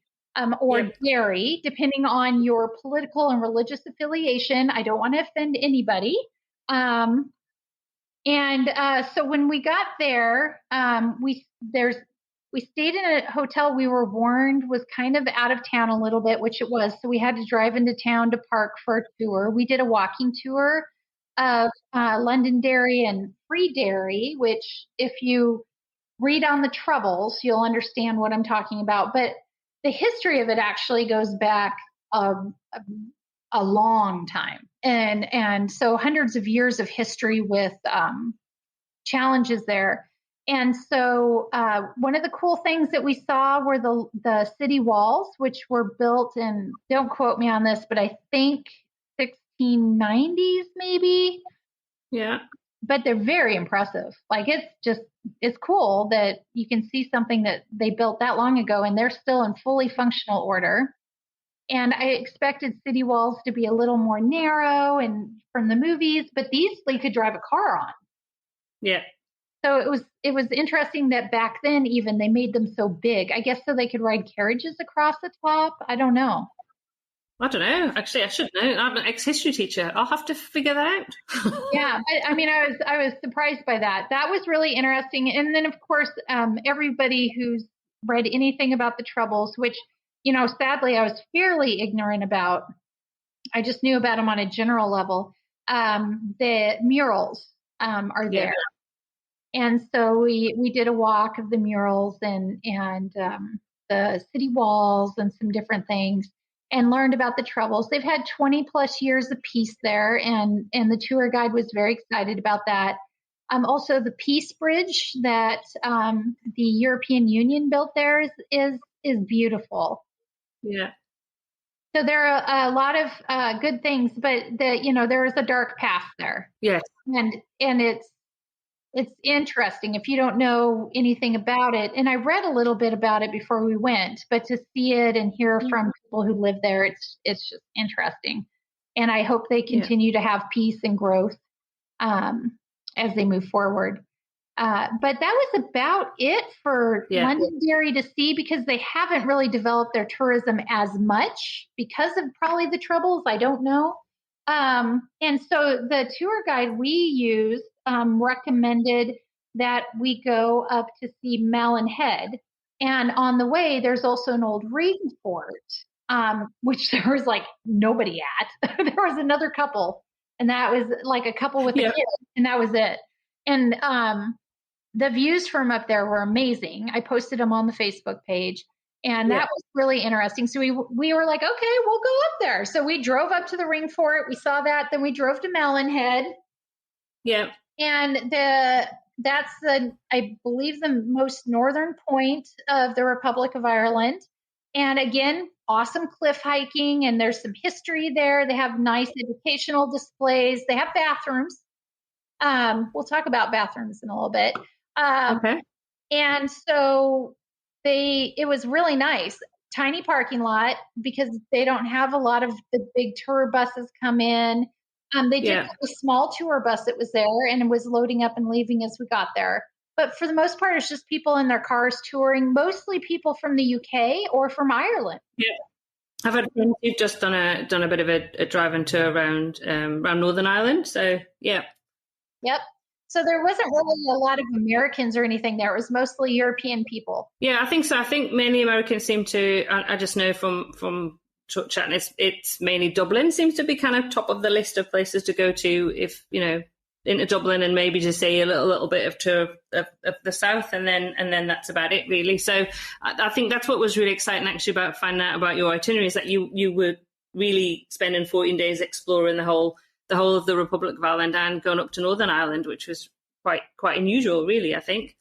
or Derry, depending on your political and religious affiliation. I don't want to offend anybody. So when we got there, we stayed in a hotel we were warned was kind of out of town a little bit, which it was. So we had to drive into town to park for a tour. We did a walking tour of Londonderry and Free Derry, which if you read on the Troubles, you'll understand what I'm talking about. But the history of it actually goes back a long time. And so hundreds of years of history with challenges there. And so one of the cool things that we saw were the city walls, which were built in, don't quote me on this, but I think 1690s maybe. Yeah. But they're very impressive. Like it's cool that you can see something that they built that long ago and they're still in fully functional order. And I expected city walls to be a little more narrow and from the movies, but these you could drive a car on. Yeah. So it was interesting that back then even they made them so big. I guess so they could ride carriages across the top. I don't know. I don't know. Actually, I should know. I'm an ex-history teacher. I'll have to figure that out. Yeah, I mean, I was surprised by that. That was really interesting. And then, of course, everybody who's read anything about the Troubles, which, sadly, I was fairly ignorant about. I just knew about them on a general level. The murals are there. And so we did a walk of the murals and the city walls and some different things, and learned about the Troubles. They've had 20 plus years of peace there, and the tour guide was very excited about that. Also, the Peace Bridge that the European Union built there is beautiful. Yeah. So there are a lot of good things, but there is a dark path there. Yes. And it's interesting if you don't know anything about it. And I read a little bit about it before we went, but to see it and hear from people who live there, it's just interesting. And I hope they continue to have peace and growth as they move forward. But that was about it for Londonderry to see, because they haven't really developed their tourism as much because of probably the Troubles. I don't know. And so the tour guide we used recommended that we go up to see Malin Head. And on the way, there's also an old ring fort, which there was like nobody at. There was another couple, and that was like a couple with a kid, and that was it. And the views from up there were amazing. I posted them on the Facebook page, and that was really interesting. So we were like, okay, we'll go up there. So we drove up to the ring fort. We saw that. Then we drove to Malin Head. Yeah. And that's I believe the most northern point of the Republic of Ireland. And again, awesome cliff hiking, and there's some history there. They have nice educational displays. They have bathrooms. We'll talk about bathrooms in a little bit. Okay. And so it was really nice. Tiny parking lot because they don't have a lot of the big tour buses come in. They did have a small tour bus that was there and it was loading up and leaving as we got there. But for the most part, it's just people in their cars touring, mostly people from the UK or from Ireland. Yeah. I've had friends who've just done a bit of a driving tour around Northern Ireland. So, yeah. Yep. So there wasn't really a lot of Americans or anything there. It was mostly European people. Yeah, I think so. I think mainly Americans seem to, I just know from chatting, it's mainly Dublin seems to be kind of top of the list of places to go to if, into Dublin and maybe just say a little bit of tour of the south and then that's about it really. So I think that's what was really exciting actually about finding out about your itinerary is that you were really spending 14 days exploring the whole of the Republic of Ireland and going up to Northern Ireland, which was quite unusual really, I think.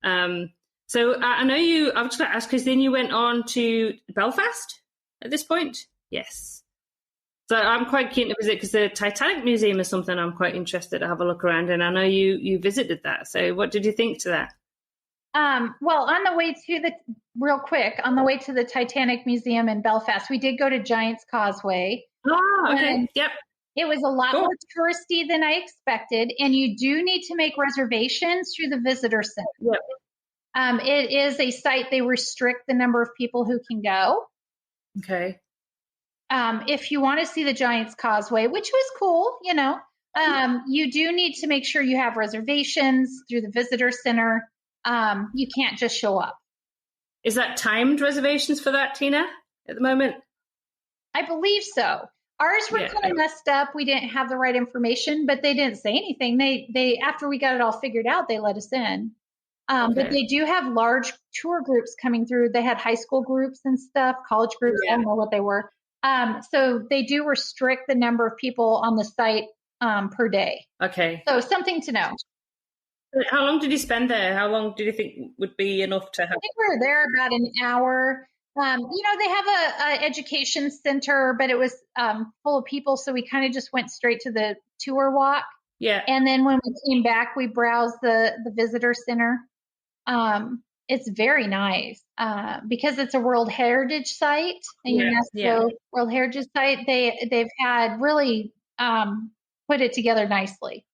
So I know I was going to ask because then you went on to Belfast at this point? Yes. So I'm quite keen to visit because the Titanic Museum is something I'm quite interested to have a look around, and I know you visited that. So what did you think to that? Well, on the way to the Titanic Museum in Belfast, we did go to Giant's Causeway. Oh, okay. Yep. It was a lot more touristy than I expected, and you do need to make reservations through the visitor center. Yep. It is a site, they restrict the number of people who can go. Okay. If you want to see the Giant's Causeway, which was cool, you do need to make sure you have reservations through the visitor center. You can't just show up. Is that timed reservations for that, Tina, at the moment? I believe so. Ours were kind of messed up. We didn't have the right information, but they didn't say anything. They after we got it all figured out, they let us in. But they do have large tour groups coming through. They had high school groups and stuff, college groups. I don't know what they were. So they do restrict the number of people on the site per day. Okay. So something to know. How long did you spend there? How long did you think would be enough to have? I think we were there about an hour. They have a education center, but it was full of people. So we kind of just went straight to the tour walk. Yeah. And then when we came back, we browsed the visitor center. It's very nice because it's a World Heritage Site, a UNESCO World Heritage Site. They've had really put it together nicely.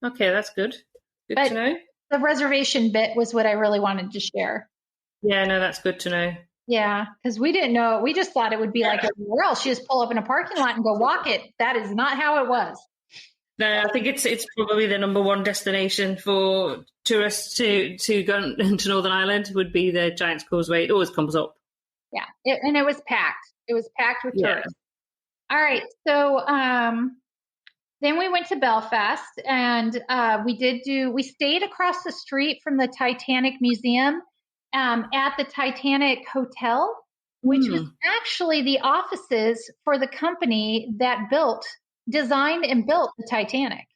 Okay, that's good. Good to know. The reservation bit was what I really wanted to share. Yeah, no, that's good to know. Yeah, because we didn't know. We just thought it would be like everywhere else. You just pull up in a parking lot and go walk it. That is not how it was. No, I think it's probably the number one destination for tourists to go into Northern Ireland would be the Giant's Causeway. It always comes up. Yeah, and it was packed. It was packed with tourists. All right, so then we went to Belfast, and we stayed across the street from the Titanic Museum at the Titanic Hotel, which was actually the offices for the company that designed and built the Titanic.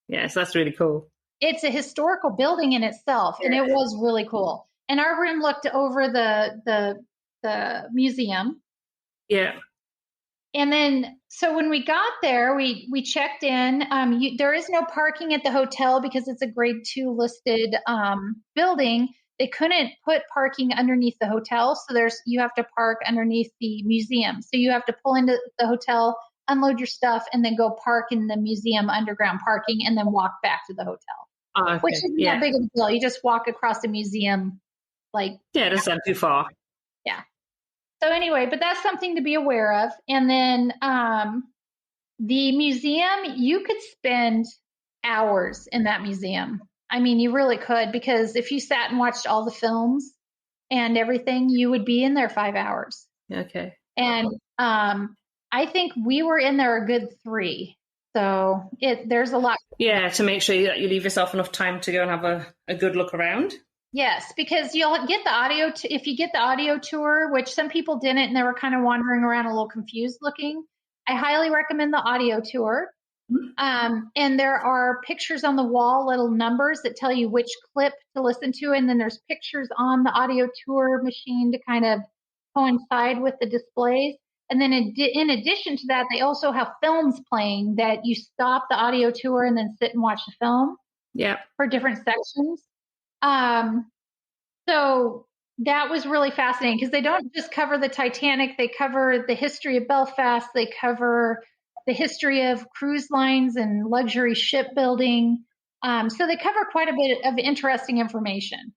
Yes, that's really cool. It's a historical building in itself, and it was really cool. And our room looked over the museum. Yeah. And then, so when we got there, we checked in. There is no parking at the hotel because it's a grade 2 listed building. They couldn't put parking underneath the hotel, so you have to park underneath the museum. So you have to pull into the hotel, unload your stuff, and then go park in the museum underground parking and then walk back to the hotel, which isn't that big of a deal. You just walk across the museum. It doesn't sound too far. Yeah. So anyway, but that's something to be aware of. And then the museum, you could spend hours in that museum. I mean, you really could, because if you sat and watched all the films and everything, you would be in there 5 hours. Okay. And I think we were in there a good 3. So there's a lot. Yeah, to make sure that you leave yourself enough time to go and have a good look around. Yes, because you'll get the audio. If you get the audio tour, which some people didn't, and they were kind of wandering around a little confused looking, I highly recommend the audio tour. And there are pictures on the wall, little numbers that tell you which clip to listen to. And then there's pictures on the audio tour machine to kind of coincide with the displays. And then in addition to that, they also have films playing that you stop the audio tour and then sit and watch the film. Yeah. For different sections. So that was really fascinating because they don't just cover the Titanic, they cover the history of Belfast, they cover the history of cruise lines and luxury shipbuilding. So they cover quite a bit of interesting information.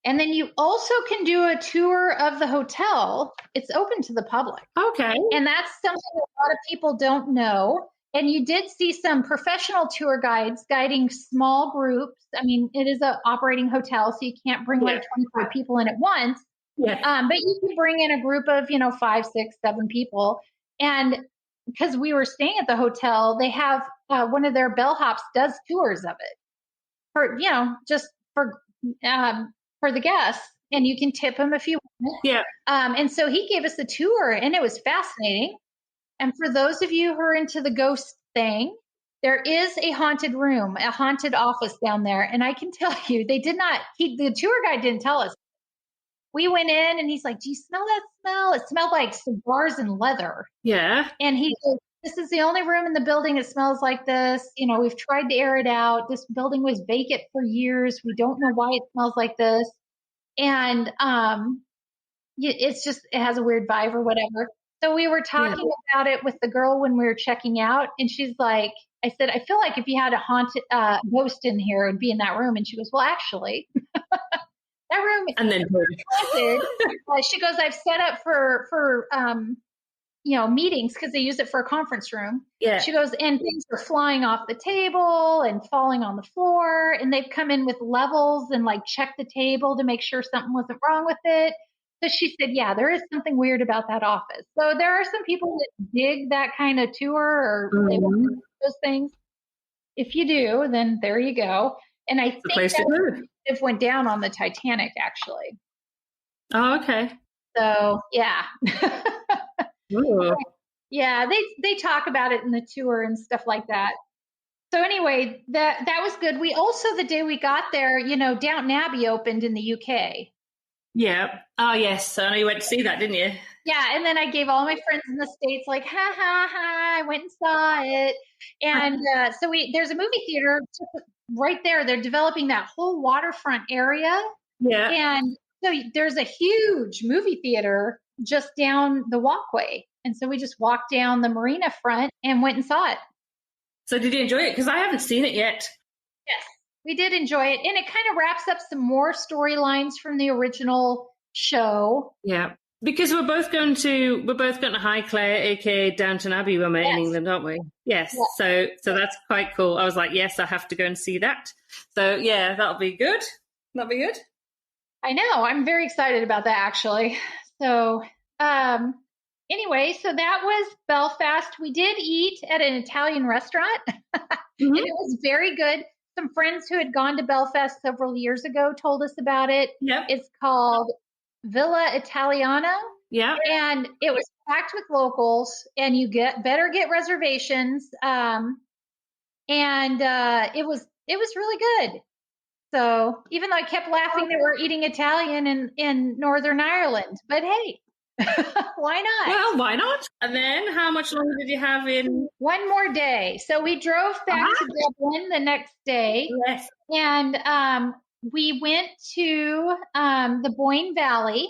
And then you also can do a tour of the hotel. It's open to the public. Okay. And that's something that a lot of people don't know. And you did see some professional tour guides guiding small groups. I mean, it is an operating hotel, so you can't bring like 25 people in at once. Yeah. But you can bring in a group of, 5, 6, 7 people. And because we were staying at the hotel, they have one of their bellhops does tours of it for, just for the guests. And you can tip him if you want. Yeah. And so he gave us a tour, and it was fascinating. And for those of you who are into the ghost thing, there is a haunted room, a haunted office down there. And I can tell you, the tour guide didn't tell us. We went in and he's like, do you smell that smell? It smelled like cigars and leather. Yeah. And he said, this is the only room in the building that smells like this. We've tried to air it out. This building was vacant for years. We don't know why it smells like this. And it's just, it has a weird vibe or whatever. So we were talking about it with the girl when we were checking out. And she's like, I said, I feel like if you had a haunted ghost in here, it would be in that room. And she goes, well, actually, that room is and then haunted. She goes, I've set up for meetings because they use it for a conference room. Yeah. She goes, and things are flying off the table and falling on the floor. And they've come in with levels and like checked the table to make sure something wasn't wrong with it. So she said, yeah, there is something weird about that office. So there are some people that dig that kind of tour or they want to do those things. If you do, then there you go. And I think that it went down on the Titanic, actually. Oh, okay. So, yeah. Yeah, they talk about it in the tour and stuff like that. So anyway, that was good. We also, the day we got there, Downton Abbey opened in the UK. Yeah. Oh, yes. So you went to see that, didn't you? Yeah. And then I gave all my friends in the States like, ha, ha, ha, I went and saw it. And so there's a movie theater right there. They're developing that whole waterfront area. Yeah. And so there's a huge movie theater just down the walkway. And so we just walked down the marina front and went and saw it. So did you enjoy it? Because I haven't seen it yet. Yes. We did enjoy it. And it kind of wraps up some more storylines from the original show. Yeah. Because we're both going to Highclere, aka Downton Abbey, when we're in England, aren't we? Yes. So that's quite cool. I was like, yes, I have to go and see that. So yeah, that'll be good. That'll be good. I know. I'm very excited about that, actually. So anyway, so that was Belfast. We did eat at an Italian restaurant, and it was very good. Some friends who had gone to Belfast several years ago told us about it. Yep. It's called Villa Italiana. Yeah. And it was packed with locals, and you better get reservations. And it was really good. So even though I kept laughing that we're eating Italian in Northern Ireland, but hey, why not? Well, why not? And then how much longer did you have in? One more day. So we drove back to Dublin the next day. Yes. And we went to the Boyne Valley.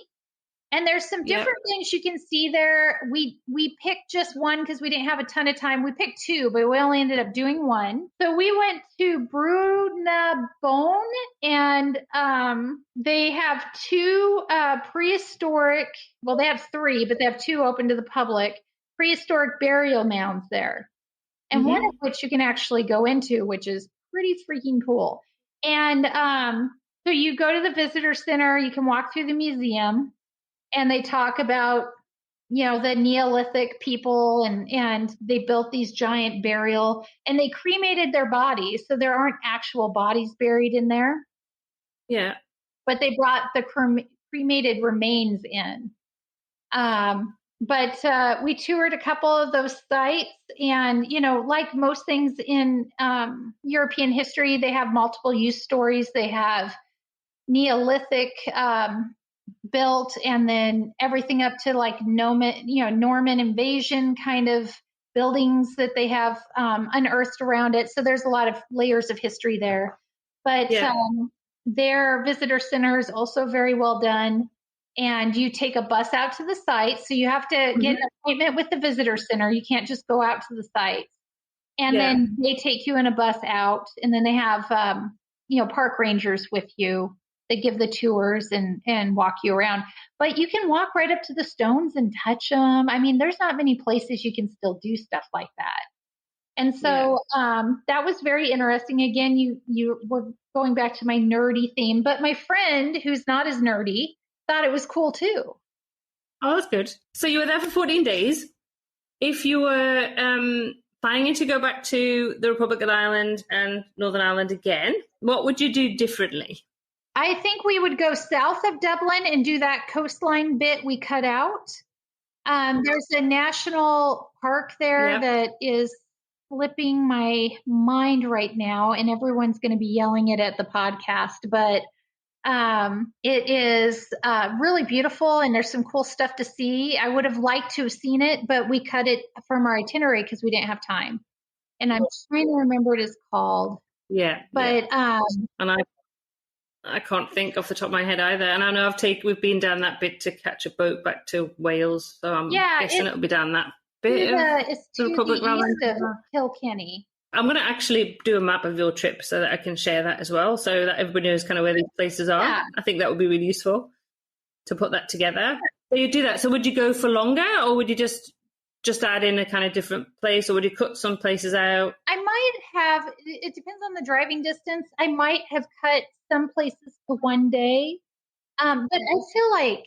And there's some different things you can see there. We picked just one because we didn't have a ton of time. We picked two, but we only ended up doing one. So we went to Brunabone, and they have two prehistoric, well, they have three, but they have two open to the public, prehistoric burial mounds there. And one of which you can actually go into, which is pretty freaking cool. And so you go to the visitor center, you can walk through the museum. And they talk about, the Neolithic people and they built these giant burial, and they cremated their bodies. So there aren't actual bodies buried in there. Yeah. But they brought the cremated remains in. But we toured a couple of those sites, and, like most things in European history, they have multiple use stories. They have Neolithic built, and then everything up to like Norman invasion kind of buildings that they have unearthed around it. So there's a lot of layers of history there. But their visitor center is also very well done. and you take a bus out to the site. So you have to get an appointment with the visitor center. You can't just go out to the site. And then they take you in a bus out, and then they have, park rangers with you. They give the tours and walk you around. But you can walk right up to the stones and touch them. I mean, there's not many places you can still do stuff like that. And so that was very interesting. Again, you were going back to my nerdy theme, but my friend who's not as nerdy thought it was cool too. Oh, that's good. So you were there for 14 days. If you were planning to go back to the Republic of Ireland and Northern Ireland again, what would you do differently? I think we would go south of Dublin and do that coastline bit we cut out. There's a national park there that is slipping my mind right now, and everyone's going to be yelling it at the podcast, but it is really beautiful, and there's some cool stuff to see. I would have liked to have seen it, but we cut it from our itinerary because we didn't have time. And I'm trying to remember what it's called. Yeah. But and I can't think off the top of my head either. And I know we've been down that bit to catch a boat back to Wales, so I'm guessing it'll be down that bit. It's to the east of Kilkenny. I'm going to actually do a map of your trip so that I can share that as well, so that everybody knows kind of where these places are. Yeah. I think that would be really useful to put that together. So you do that. So would you go for longer, or would you just add in a kind of different place, or would you cut some places out? I might have, it depends on the driving distance. I might have cut some places to 1 day. But I feel like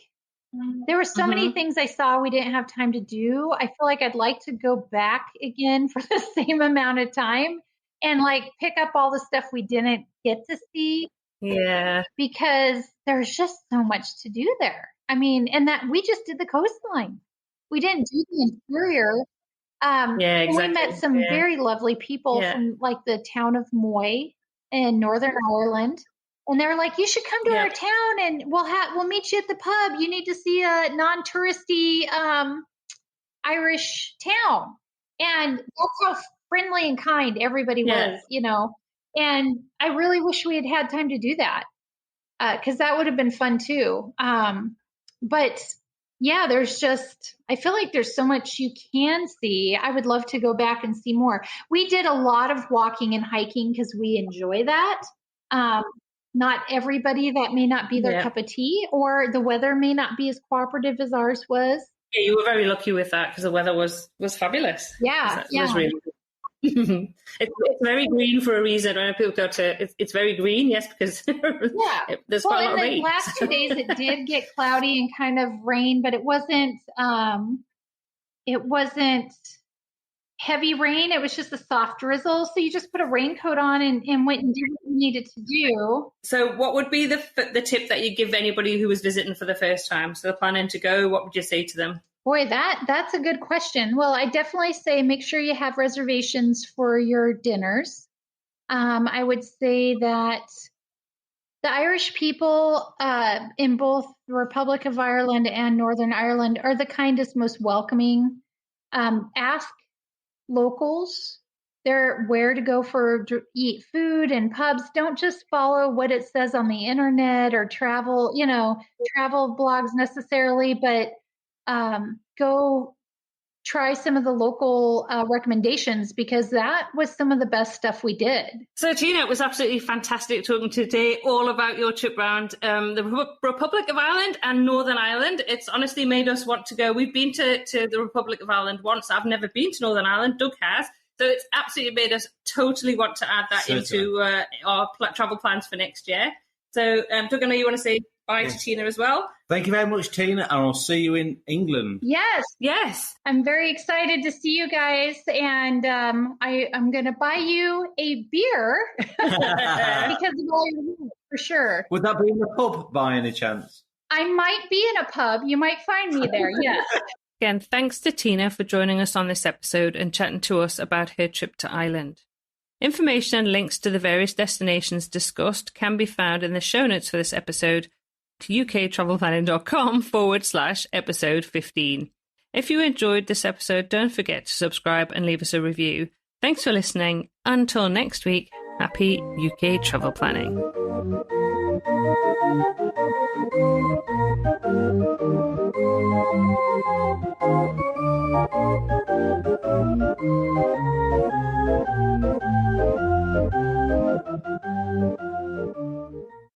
there were so many things I saw we didn't have time to do. I feel like I'd like to go back again for the same amount of time and pick up all the stuff we didn't get to see. Yeah. Because there's just so much to do there. I mean, and that we just did the coastline. We didn't do the interior. Exactly. We met some very lovely people from the town of Moy in Northern Ireland. And they were like, you should come to our town and we'll meet you at the pub. You need to see a non-touristy Irish town. And that's how friendly and kind everybody was, And I really wish we had had time to do that because that would have been fun too. But I feel like there's so much you can see. I would love to go back and see more. We did a lot of walking and hiking because we enjoy that. Not everybody, that may not be their cup of tea, or the weather may not be as cooperative as ours was. Yeah, you were very lucky with that because the weather was fabulous. Yeah, It was really good. It's very green for a reason. When people go to, it's very green, yes, because there's quite a lot of rain. The last 2 days it did get cloudy and kind of rain, but it wasn't heavy rain. It was just a soft drizzle. So you just put a raincoat on and went and did what you needed to do. So what would be the tip that you give anybody who was visiting for the first time? So they're planning to go, what would you say to them? Boy, that's a good question. Well, I definitely say make sure you have reservations for your dinners. I would say that the Irish people in both the Republic of Ireland and Northern Ireland are the kindest, most welcoming. Ask locals where to go eat food and pubs. Don't just follow what it says on the internet or travel blogs necessarily, but go try some of the local recommendations because that was some of the best stuff we did. So Tina, it was absolutely fantastic talking today all about your trip around the Republic of Ireland and Northern Ireland. It's honestly made us want to go. We've been to the Republic of Ireland once. I've never been to Northern Ireland. Doug has. So it's absolutely made us totally want to add that into our travel plans for next year. So Doug, I know you want to say bye to Tina as well. Thank you very much, Tina, and I'll see you in England. Yes. I'm very excited to see you guys, and I'm going to buy you a beer because of all your work, for sure. Would that be in the pub by any chance? I might be in a pub. You might find me there, yes. Again, thanks to Tina for joining us on this episode and chatting to us about her trip to Ireland. Information and links to the various destinations discussed can be found in the show notes for this episode to uktravelplanning.com/episode 15. If you enjoyed this episode, don't forget to subscribe and leave us a review. Thanks for listening. Until next week, happy UK travel planning.